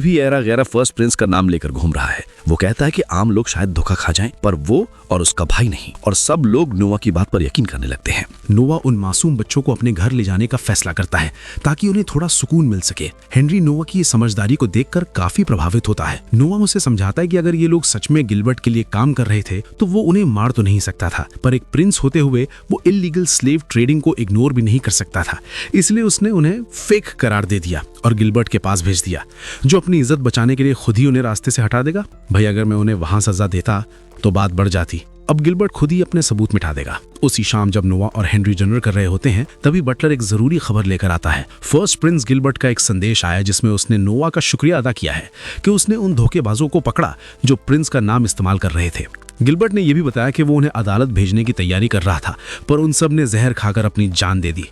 भी ऐरा गैरा फर्स्ट प्रिंस का नाम लेकर घूम रहा है। वो कहता है कि आम लोग शायद धोखा खा जाएं, पर वो और उसका भाई नहीं, और सब लोग नोवा की बात पर यकीन करने लगते हैं। नोवा उन मासूम बच्चों को अपने घर ले जाने का फैसला करता है ताकि उन्हें थोड़ा सुकून मिल सके। हेनरी नोवा की ये समझदारी को देखकर काफी प्रभावित होता है। नोवा उसे समझाता है कि अगर ये लोग सच में गिलबर्ट के लिए काम कर रहे थे तो वो उन्हें मार तो नहीं सकता था, पर एक प्रिंस होते हुए वो इलीगल स्लेव ट्रेडिंग को इग्नोर भी नहीं कर सकता था। इसलिए उसने उन्हें फेक करार दे दिया और गिलबर्ट के पास भेज दिया, जो अपनी इज्जत बचाने के लिए खुद ही उन्हें रास्ते से हटा देगा। भाई, अगर मैं उन्हें वहां सजा देता तो बात बढ़ जाती। अब गिलबर्ट खुद ही अपने सबूत मिटा देगा। उसी शाम जब नोवा और हेनरी डिनर कर रहे होते हैं, तभी बटलर एक जरूरी खबर लेकर आता है। फर्स्ट प्रिंस गिलबर्ट का एक संदेश आया जिसमें उसने नोवा का शुक्रिया अदा किया है कि उसने उन धोखेबाजों को पकड़ा जो प्रिंस का नाम इस्तेमाल कर रहे थे। गिलबर्ट ने यह भी बताया कि वो उन्हें अदालत भेजने की तैयारी कर रहा था, पर उन सब ने जहर खाकर अपनी जान दे दी।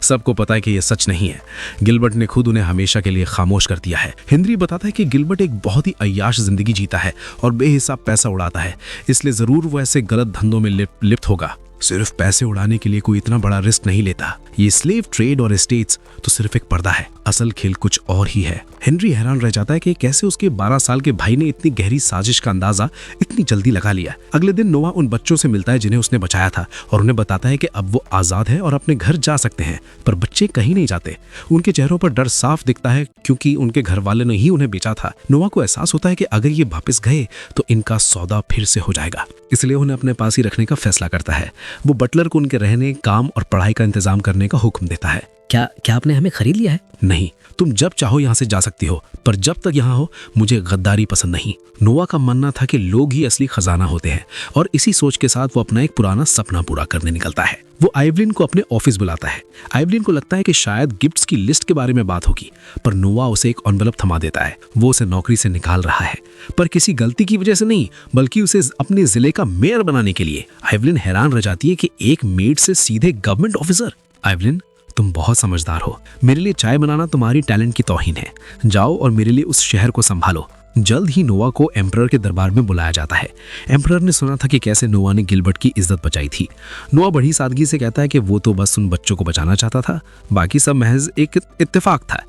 सबको पता है कि यह सच नहीं है। गिलबर्ट ने खुद उन्हें हमेशा के लिए खामोश कर दिया है। हेनरी बताता है कि गिलबर्ट एक बहुत ही अय्याश जिंदगी जीता है और बेहिसाब पैसा उड़ाता है, इसलिए जरूर वो ऐसे गलत धंधों में लिप्त होगा। सिर्फ पैसे उड़ाने के लिए कोई इतना बड़ा रिस्क नहीं लेता। ये स्लेव ट्रेड और एस्टेट्स तो सिर्फ एक पर्दा है, असल खेल कुछ और ही है। हेनरी हैरान रह जाता है कि कैसे उसके 12 साल के भाई ने इतनी गहरी साजिश का अंदाजा इतनी जल्दी लगा लिया। अगले दिन नोवा उन बच्चों से मिलता है जिन्हें उसने बचाया था और उन्हें बताता है कि अब वो आजाद है और अपने घर जा सकते हैं, पर बच्चे कहीं नहीं जाते। उनके चेहरों पर डर साफ दिखता है, क्योंकि उनके घर वाले ने ही उन्हें बेचा था। नोवा को एहसास होता है कि अगर ये वापस गए तो इनका सौदा फिर से हो जाएगा, इसलिए उन्हें अपने पास ही रखने का फैसला करता है। वो बटलर को उनके रहने, काम और पढ़ाई का इंतजाम करने का हुक्म देता है। क्या आपने हमें खरीद लिया है? नहीं, तुम जब चाहो यहाँ से जा सकती हो, पर जब तक यहाँ हो मुझे गद्दारी पसंद नहीं। नोवा का मानना था कि लोग ही असली खजाना होते हैं और इसी सोच के साथ वो अपना एक पुराना सपना पूरा करने निकलता है। वो आइवलिन को अपने ऑफिस बुलाता है। आइवलिन को लगता है कि शायद गिफ्ट्स की लिस्ट के बारे में बात होगी, पर नोवा उसे एक एनवेलप थमा देता है। वो उसे नौकरी से निकाल रहा है, पर किसी गलती की वजह से नहीं, बल्कि उसे अपने जिले का मेयर बनाने के लिए। आइवलिन हैरान रह जाती है कि एक मेड से सीधे गवर्नमेंट ऑफिसर। आइवलिन, तुम बहुत समझदार हो। मेरे लिए चाय बनाना तुम्हारी टैलेंट की तौहीन है। जाओ और मेरे लिए उस शहर को संभालो। जल्द ही नोवा को एम्परर के दरबार में बुलाया जाता है। एम्परर ने सुना था कि कैसे नोवा ने गिलबर्ट की इज्जत बचाई थी। नोवा बड़ी सादगी से कहता है कि वो तो बस उन बच्चों को बचाना चाहता था, बाकी सब महज एक इत्तेफाक था।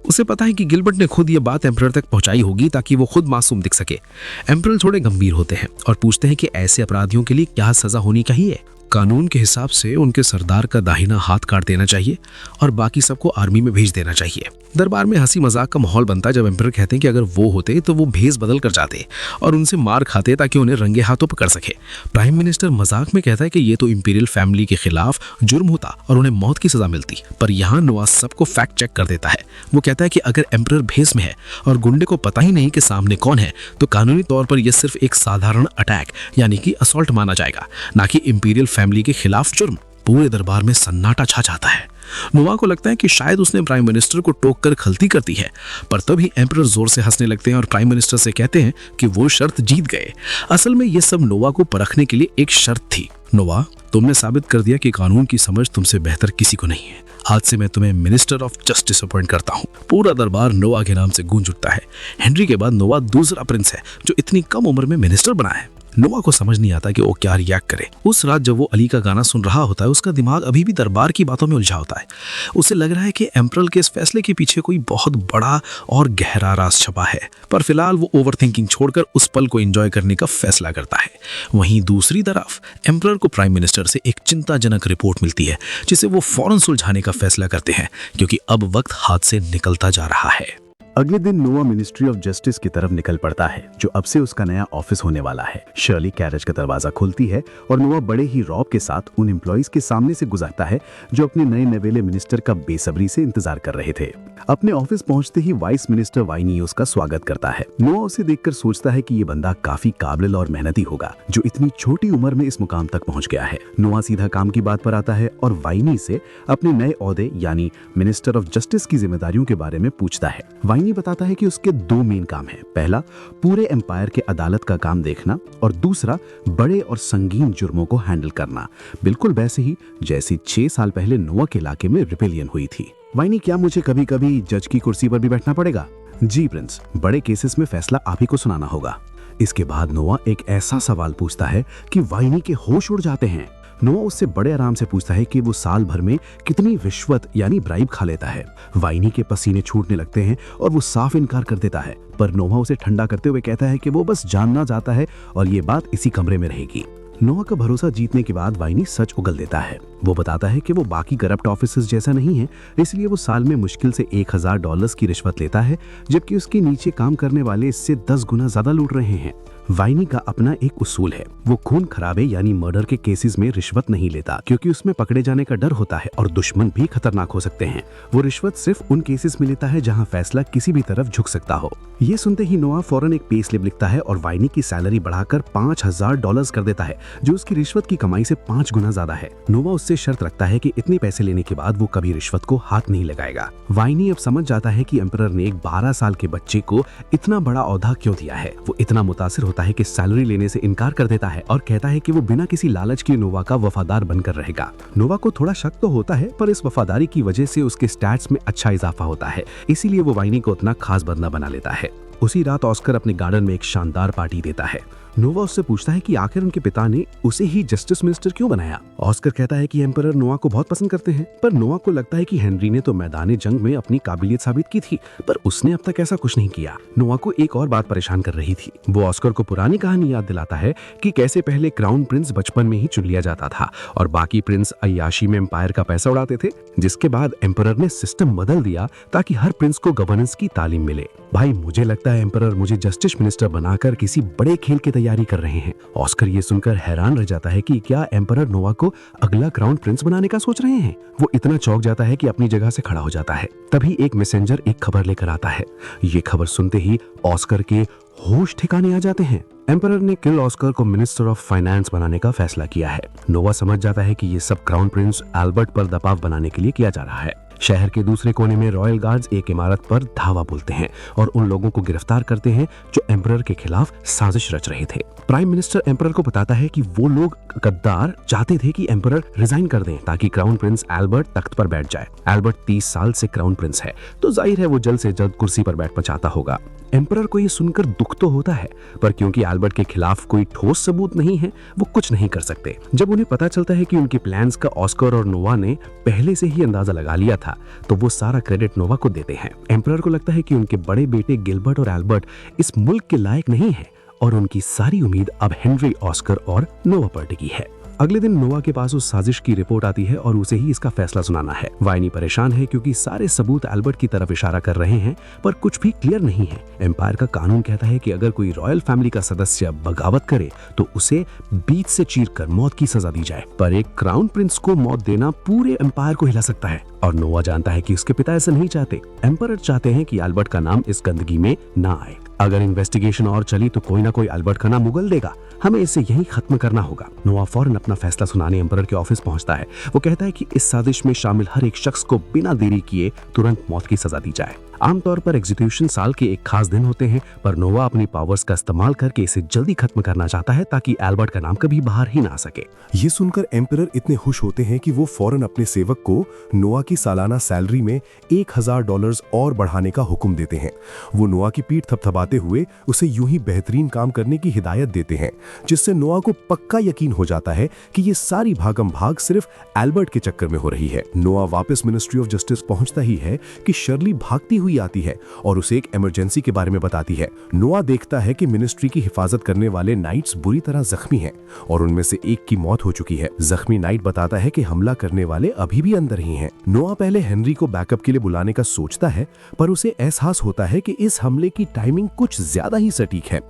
उसे पता है कि गिलबर्ट ने खुद ये बात एम्परर तक पहुंचाई होगी ताकि वो खुद मासूम दिख सके। एम्परर थोड़े गंभीर होते हैं और पूछते हैं कि ऐसे अपराधियों के लिए क्या सजा होनी चाहिए। कानून के हिसाब से उनके सरदार का दाहिना हाथ काट देना चाहिए और बाकी सबको आर्मी में भेज देना चाहिए। दरबार में हंसी मजाक का माहौल बनता है जब एम्परर कहते हैं कि अगर वो होते तो वो भेस बदल कर जाते और उनसे मार खाते ताकि उन्हें रंगे हाथों पकड़ सके। प्राइम मिनिस्टर मजाक में कहता है कि ये तो इंपीरियल फैमिली के खिलाफ जुर्म होता और उन्हें मौत की सजा मिलती, पर यहाँ नवाज सबको फैक्ट चेक कर देता है। वो कहता है कि अगर एम्परर भेस में है और गुंडे को पता ही नहीं कि सामने कौन है, तो कानूनी तौर पर यह सिर्फ एक साधारण अटैक यानी कि असॉल्ट माना जाएगा, ना कि इंपीरियल फैमिली के खिलाफ जुर्म। पूरे दरबार में सन्नाटा छा जाता है। नोवा को लगता है कि शायद उसने प्राइम मिनिस्टर को टोक कर गलती कर दी है, पर तभी एम्परर जोर से हंसने लगते हैं और प्राइम मिनिस्टर से कहते हैं कि वो शर्त जीत गए। असल में ये सब नोवा को परखने के लिए एक शर्त थी। नोवा, तुमने साबित कर दिया कि कानून की समझ तुमसे बेहतर किसी को नहीं है। आज से मैं तुम्हें मिनिस्टर ऑफ जस्टिस अपॉइंट करता हूँ। पूरा दरबार नोवा के नाम से गूंज उठता है। हेनरी के बाद नोवा दूसरा प्रिंस है जो इतनी कम उम्र में मिनिस्टर बना है। नोवा को समझ नहीं आता कि वो क्या रिएक्ट करे। उस रात जब वो अली का गाना सुन रहा होता है, उसका दिमाग अभी भी दरबार की बातों में उलझा होता है। उसे लग रहा है कि एम्परर के इस फैसले के पीछे कोई बहुत बड़ा और गहरा राज छुपा है, पर फिलहाल वो ओवरथिंकिंग छोड़कर उस पल को एंजॉय करने का फैसला करता है। वहीं दूसरी तरफ एम्परर को प्राइम मिनिस्टर से एक चिंताजनक रिपोर्ट मिलती है, जिसे वो फौरन सुलझाने का फैसला करते हैं, क्योंकि अब वक्त हाथ से निकलता जा रहा है। अगले दिन नोवा मिनिस्ट्री ऑफ जस्टिस की तरफ निकल पड़ता है, जो अब से उसका नया ऑफिस होने वाला है। शर्ली कैरेज का दरवाजा खोलती है और नोवा बड़े ही रौब के साथ उन एम्प्लॉइज के सामने से गुजरता है जो अपने नए नवेले मिनिस्टर का बेसब्री से इंतजार कर रहे थे। अपने ऑफिस पहुंचते ही वाइस मिनिस्टर वाइनी उसका स्वागत करता है। नोवा उसे देखकर सोचता है कि ये बंदा काफी काबिल और मेहनती होगा, जो इतनी छोटी उम्र में इस मुकाम तक पहुंच गया है। नोवा सीधा काम की बात पर आता है और वाइनी से अपने नए ओहदे यानी मिनिस्टर ऑफ जस्टिस की जिम्मेदारियों के बारे में पूछता है। वाइनी बताता है कि उसके दो मेन काम हैं। पहला, पूरे एम्पायर के अदालत का काम देखना, और दूसरा, बड़े और संगीन जुर्मों को हैंडल करना, बिल्कुल वैसे ही जैसे 6 साल पहले नोवा के इलाके में रिपेलियन हुई थी। वाइनी, क्या मुझे कभी कभी जज की कुर्सी पर भी बैठना पड़ेगा? जी प्रिंस, बड़े केसेस में फैसला आप ही को सुनाना होगा। इसके बाद नोवा एक ऐसा सवाल पूछता है कि वाइनी के होश उड़ जाते हैं। नोवा उससे बड़े आराम से पूछता है कि वो साल भर में कितनी रिश्वत यानी ब्राइब खा लेता है। वाइनी के पसीने छूटने लगते हैं और वो साफ इनकार कर देता है, पर नोवा उसे ठंडा करते हुए कहता है कि वो बस जानना चाहता है और ये बात इसी कमरे में रहेगी। नोवा का भरोसा जीतने के बाद वाइनी सच उगल देता है। वो बताता है कि वो बाकी करप्ट ऑफिसर्स जैसा नहीं है, इसलिए वो साल में मुश्किल से $1000 की रिश्वत लेता है, जबकि उसके नीचे काम करने वाले इससे 10 गुना ज्यादा लूट रहे हैं। वाइनी का अपना एक उसूल है, वो खून खराबे यानी मर्डर के केसेस में रिश्वत नहीं लेता, क्योंकि उसमें पकड़े जाने का डर होता है और दुश्मन भी खतरनाक हो सकते हैं। वो रिश्वत सिर्फ उन केसेस में लेता है जहां फैसला किसी भी तरफ झुक सकता हो। ये सुनते ही नोवा फौरन एक पे स्लिप लिखता है और वाइनी की सैलरी बढ़ाकर $5000 कर देता है, जो उसकी रिश्वत की कमाई से 5 गुना ज्यादा है। नोवा उससे शर्त रखता है कि इतने पैसे लेने के बाद वो कभी रिश्वत को हाथ नहीं लगाएगा। वाइनी अब समझ जाता है कि एम्परर ने एक 12 साल के बच्चे को इतना बड़ा ओहदा क्यों दिया है। वो इतना मुतासिर होता है कि सैलरी लेने से इनकार कर देता है और कहता है कि वो बिना किसी लालच के नोवा का वफादार बनकर रहेगा। नोवा को थोड़ा शक तो होता है, पर इस वफादारी की वजह से उसके स्टैट्स में अच्छा इजाफा होता है, इसीलिए वो वाइनी को उतना खास बंदा बना लेता है। उसी रात ऑस्कर अपने गार्डन में एक शानदार पार्टी देता है। नोवा उससे पूछता है कि आखिर उनके पिता ने उसे ही जस्टिस मिनिस्टर क्यों बनाया। ऑस्कर कहता है कि एम्परर नोवा को बहुत पसंद करते हैं, पर नोवा को लगता है कि हेनरी ने तो मैदान जंग में अपनी काबिलियत साबित की थी, पर उसने अब तक ऐसा कुछ नहीं किया। नोवा को एक और बात परेशान कर रही थी। वो ऑस्कर को पुरानी कहानी याद दिलाता है कि कैसे पहले क्राउन प्रिंस बचपन में ही चुन लिया जाता था और बाकी प्रिंस अय्याशी में एम्पायर का पैसा उड़ाते थे, जिसके बाद एम्परर ने सिस्टम बदल दिया ताकि हर प्रिंस को गवर्नेंस की तालीम मिले। भाई, मुझे लगता है एम्परर मुझे जस्टिस मिनिस्टर बनाकर किसी बड़े खेल की तैयारी कर रहे हैं। ऑस्कर ये सुनकर हैरान रह जाता है कि क्या एम्परर नोवा को अगला क्राउन प्रिंस बनाने का सोच रहे हैं। वो इतना चौंक जाता है कि अपनी जगह से खड़ा हो जाता है। तभी एक मैसेंजर एक खबर लेकर आता है। ये खबर सुनते ही ऑस्कर के होश ठिकाने आ जाते हैं। एम्परर ने किल ऑस्कर को मिनिस्टर ऑफ फाइनेंस बनाने का फैसला किया है। नोवा समझ जाता है कि ये सब क्राउन प्रिंस एल्बर्ट पर दबाव बनाने के लिए किया जा रहा है। शहर के दूसरे कोने में रॉयल गार्ड्स एक इमारत पर धावा बोलते हैं और उन लोगों को गिरफ्तार करते हैं जो एम्परर के खिलाफ साजिश रच रहे थे। प्राइम मिनिस्टर एम्परर को बताता है कि वो लोग गद्दार चाहते थे कि एम्परर रिजाइन कर दें ताकि क्राउन प्रिंस एल्बर्ट तख्त पर बैठ जाए। एल्बर्ट 30 साल से क्राउन प्रिंस है, तो जाहिर है वो जल्द से जल्द कुर्सी पर बैठना चाहता होगा। एम्परर को ये सुनकर दुख तो होता है, पर क्योंकि एल्बर्ट के खिलाफ कोई ठोस सबूत नहीं है, वो कुछ नहीं कर सकते। जब उन्हें पता चलता है कि उनके प्लान्स का ऑस्कर और नोवा ने पहले से ही अंदाजा लगा लिया था, तो वो सारा क्रेडिट नोवा को देते हैं। एम्परर को लगता है कि उनके बड़े बेटे गिलबर्ट और एल्बर्ट इस मुल्क के लायक नहीं है और उनकी सारी उम्मीद अब हेनरी, ऑस्कर और नोवा पर टिकी है। अगले दिन नोवा के पास उस साजिश की रिपोर्ट आती है और उसे ही इसका फैसला सुनाना है। वाइनी परेशान है क्योंकि सारे सबूत एल्बर्ट की तरफ इशारा कर रहे हैं, पर कुछ भी क्लियर नहीं है। एम्पायर का कानून कहता है कि अगर कोई रॉयल फैमिली का सदस्य बगावत करे तो उसे बीच से चीरकर मौत की सजा दी जाए, पर एक क्राउन प्रिंस को मौत देना पूरे एम्पायर को हिला सकता है और नोवा जानता है कि उसके पिता ऐसा नहीं चाहते। एम्परर चाहते हैं कि एल्बर्ट का नाम इस गंदगी में ना आए। अगर इन्वेस्टिगेशन और चली तो कोई ना कोई एल्बर्ट का नाम उगल देगा। हमें इसे यहीं खत्म करना होगा। नोवा फौरन अपना फैसला सुनाने एम्परर के ऑफिस पहुंचता है। वो कहता है कि इस साजिश में शामिल हर एक शख्स को बिना देरी किए तुरंत मौत की सजा दी जाए। आमतौर पर एग्जीक्यूशन साल के एक खास दिन होते हैं, पर नोवा अपनी पावर्स का इस्तेमाल करके इसे जल्दी खत्म करना चाहता है ताकि एल्बर्ट का नाम कभी बाहर ही ना आ सके। ये सुनकर एम्परर इतने खुश होते हैं कि वो फौरन अपने सेवक को नोआ की सालाना सैलरी में $1000 और बढ़ाने का हुक्म देते हैं। वो नोआ की पीठ थपथपाते हुए उसे यूं ही बेहतरीन काम करने की हिदायत देते हैं, जिससे नोआ को पक्का यकीन हो जाता है कि ये सारी भागम भाग सिर्फ एल्बर्ट के चक्कर में हो रही है। नोआ वापस मिनिस्ट्री ऑफ जस्टिस पहुंचता ही है कि शर्ली भागती हुई आती है और उसे एक इमरजेंसी के बारे में बताती है। नोआ देखता है कि मिनिस्ट्री की हिफाजत करने वाले नाइट्स बुरी तरह जख्मी हैं और उनमें से एक की मौत हो चुकी है। जख्मी नाइट बताता है कि हमला करने वाले अभी भी अंदर ही हैं। नोआ पहले हेनरी को बैकअप के लिए बुलाने का सोचता है, पर उसे एहसास होता है कि इस हमले की टाइमिंग कुछ ज्यादा ही सटीक है।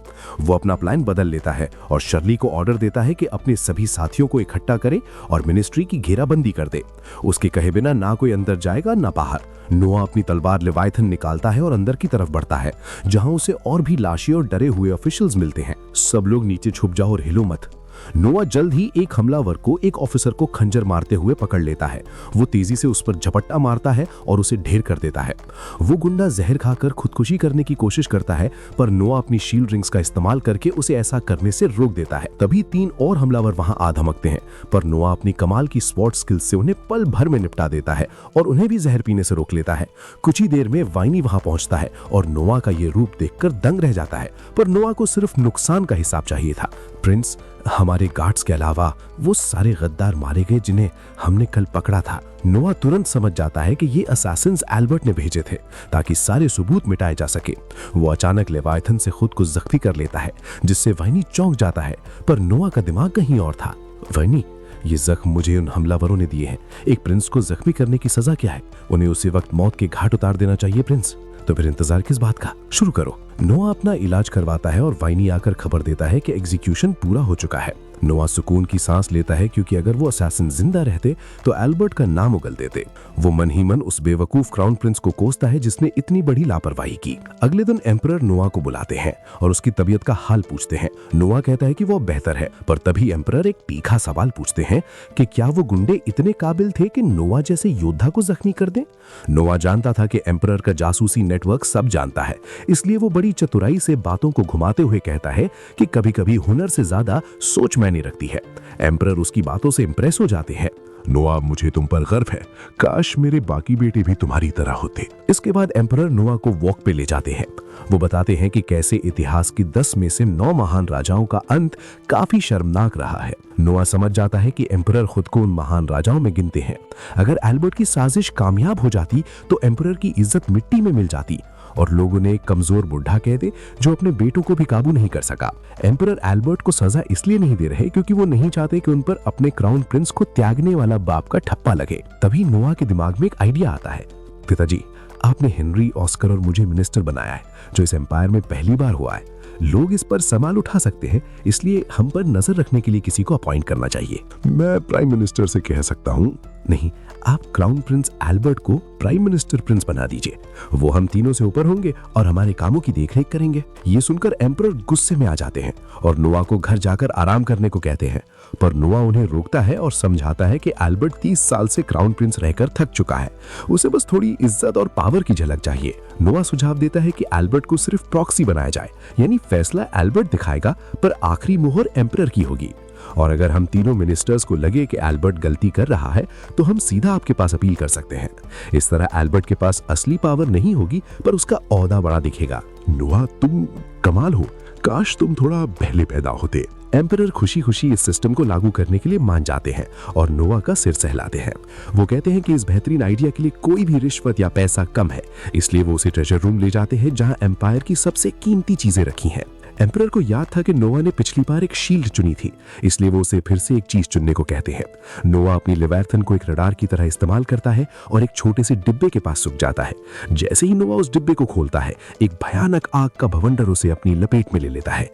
वो अपना प्लान बदल लेता है और शर्ली को ऑर्डर देता है कि अपने सभी साथियों को इकट्ठा करे और मिनिस्ट्री की घेराबंदी कर दे। उसके कहे बिना ना कोई अंदर जाएगा ना बाहर। नोआ अपनी तलवार लेवायथन निकालता है और अंदर की तरफ बढ़ता है, जहां उसे और भी लाशें और डरे हुए ऑफिशियल्स मिलते हैं। सब लोग नीचे छुप जाओ और हिलो मत। नोआ जल्द ही एक हमलावर को एक ऑफिसर को खंजर मारते हुए पकड़ लेता है। वो तेजी से उस पर झपट्टा मारता है और उसे ढेर कर देता है। वो गुंडा जहर खाकर खुदकुशी करने की कोशिश करता है, पर नोआ अपनी शील्ड रिंग्स का इस्तेमाल करके उसे ऐसा करने से रोक देता है। तभी 3 और हमलावर वहां आ धमकते हैं, पर नोआ अपनी कमाल की स्पॉट स्किल्स से उन्हें पल भर में निपटा देता है और उन्हें भी जहर पीने से रोक लेता है। कुछ ही देर में वाइनी वहां पहुंचता है और नोआ का ये रूप देखकर दंग रह जाता है, पर नोआ को सिर्फ नुकसान का हिसाब चाहिए था। प्रिंस, हमारे गार्ड्स के अलावा वो सारे गद्दार मारे गए जिन्हें हमने कल पकड़ा था। नोआ तुरंत समझ जाता है कि ये असैसिन्स एल्बर्ट ने भेजे थे ताकि सारे सबूत मिटाए जा सके। वो अचानक लेवायथन से खुद को जख्मी कर लेता है, जिससे वाइनी चौंक जाता है, पर नोआ का दिमाग कहीं और था। वाइनी, ये जख्म मुझे उन हमलावरों ने दिए हैं। एक प्रिंस को जख्मी करने की सजा क्या है? उन्हें उसी वक्त मौत के घाट उतार देना चाहिए प्रिंस। तो फिर इंतजार किस बात का? शुरू करो। नोआ अपना इलाज करवाता है और वाइनी आकर खबर देता है कि एग्जीक्यूशन पूरा हो चुका है। नोआ सुकून की सांस लेता है, क्योंकि अगर वो असैसिन जिंदा रहते तो एल्बर्ट का नाम उगल देते। वो मन ही मन उस बेवकूफ क्राउन प्रिंस को कोसता है जिसने इतनी बड़ी लापरवाही की। अगले दिन एम्परर नोआ को बुलाते हैं और उसकी तबीयत का हाल पूछते हैं। नोआ कहता है कि वो बेहतर है, पर तभी एम्परर एक तीखा सवाल पूछते हैं कि क्या वो गुंडे इतने काबिल थे कि नोआ जैसे योद्धा को जख्मी कर दें? नोआ जानता था कि एम्परर का जासूसी नेटवर्क सब जानता है, इसलिए वो बड़ी चतुराई से बातों को घुमाते हुए कहता है कि कभी-कभी हुनर से ज्यादा सोच मायने रखती है। एम्परर उसकी बातों से इंप्रेस हो जाते हैं। नोआ, मुझे तुम पर गर्व है। काश मेरे बाकी बेटे भी तुम्हारी तरह होते। इसके बाद एम्परर नोआ को वॉक पे ले जाते हैं। वो बताते हैं कि कैसे इतिहास की 10 में से 9 महान राजाओं का अंत काफी शर्मनाक रहा है। नोआ समझ जाता है कि एम्परर खुद को उन महान राजाओं में गिनते हैं। अगर एल्बर्ट की साजिश कामयाब हो जाती तो एम्परर की इज्जत मिट्टी में मिल जाती और लोग उन्हें एक कमजोर बुढ़ा कहते जो अपने बेटों को भी काबू नहीं कर सका। एम्परर एल्बर्ट को सजा इसलिए नहीं दे रहे क्योंकि वो नहीं चाहते कि उन पर अपने क्राउन प्रिंस को त्यागने वाला बाप का ठप्पा लगे। तभी नोआ के दिमाग में एक आइडिया आता है। पिताजी, आपने हेनरी, ऑस्कर और मुझे मिनिस्टर बनाया है, जो इस एम्पायर में पहली बार हुआ है। लोग इस पर सवाल उठा सकते हैं, इसलिए हम पर नजर रखने के लिए किसी को अपॉइंट करना चाहिए। मैं प्राइम मिनिस्टर से कह सकता हूँ। नहीं, आप क्राउन प्रिंस एल्बर्ट को प्राइम मिनिस्टर प्रिंस बना दीजिए। वो हम तीनों से ऊपर होंगे और हमारे कामों की देखरेख करेंगे। ये सुनकर एम्परर गुस्से में आ जाते हैं और नोआ को घर जाकर आराम करने को कहते हैं, पर नोआ उन्हें रोकता है और समझाता है कि एल्बर्ट 30 साल से क्राउन प्रिंस रहकर थक चुका है, उसे बस थोड़ी इज्जत और पावर की झलक चाहिए। नोआ सुझाव देता है कि एल्बर्ट को सिर्फ प्रॉक्सी बनाया जाए, यानी फैसला एल्बर्ट दिखाएगा पर आखिरी मुहर एम्परर की होगी। और अगर हम तीनों मिनिस्टर्स को लगे कि एल्बर्ट गलती कर रहा है तो हम सीधा आपके पास अपील कर सकते हैं। इस तरह एल्बर्ट के पास असली पावर नहीं होगी, पर उसका ओहदा बड़ा दिखेगा। नोआ, तुम कमाल हो। काश तुम थोड़ा पहले पैदा होते। एम्परर खुशी खुशी इस सिस्टम को लागू करने के लिए मान जाते हैं और नोआ का सिर सहलाते हैं। वो कहते हैं कि इस बेहतरीन आइडिया के लिए कोई भी रिश्वत या पैसा कम है, इसलिए वो उसे ट्रेजर रूम ले जाते हैं जहां एम्पायर की सबसे कीमती चीजें रखी हैं। एम्परर को याद था कि नोआ ने पिछली बार एक शील्ड चुनी थी, इसलिए वो उसे फिर से एक चीज चुनने को कहते हैं। नोआ अपनी लेवायथन को एक रडार की तरह इस्तेमाल करता है और एक छोटे से डिब्बे के पास छुप जाता है। जैसे ही नोआ उस डिब्बे को खोलता है, एक भयानक आग का भवंडर उसे अपनी लपेट में ले लेता है।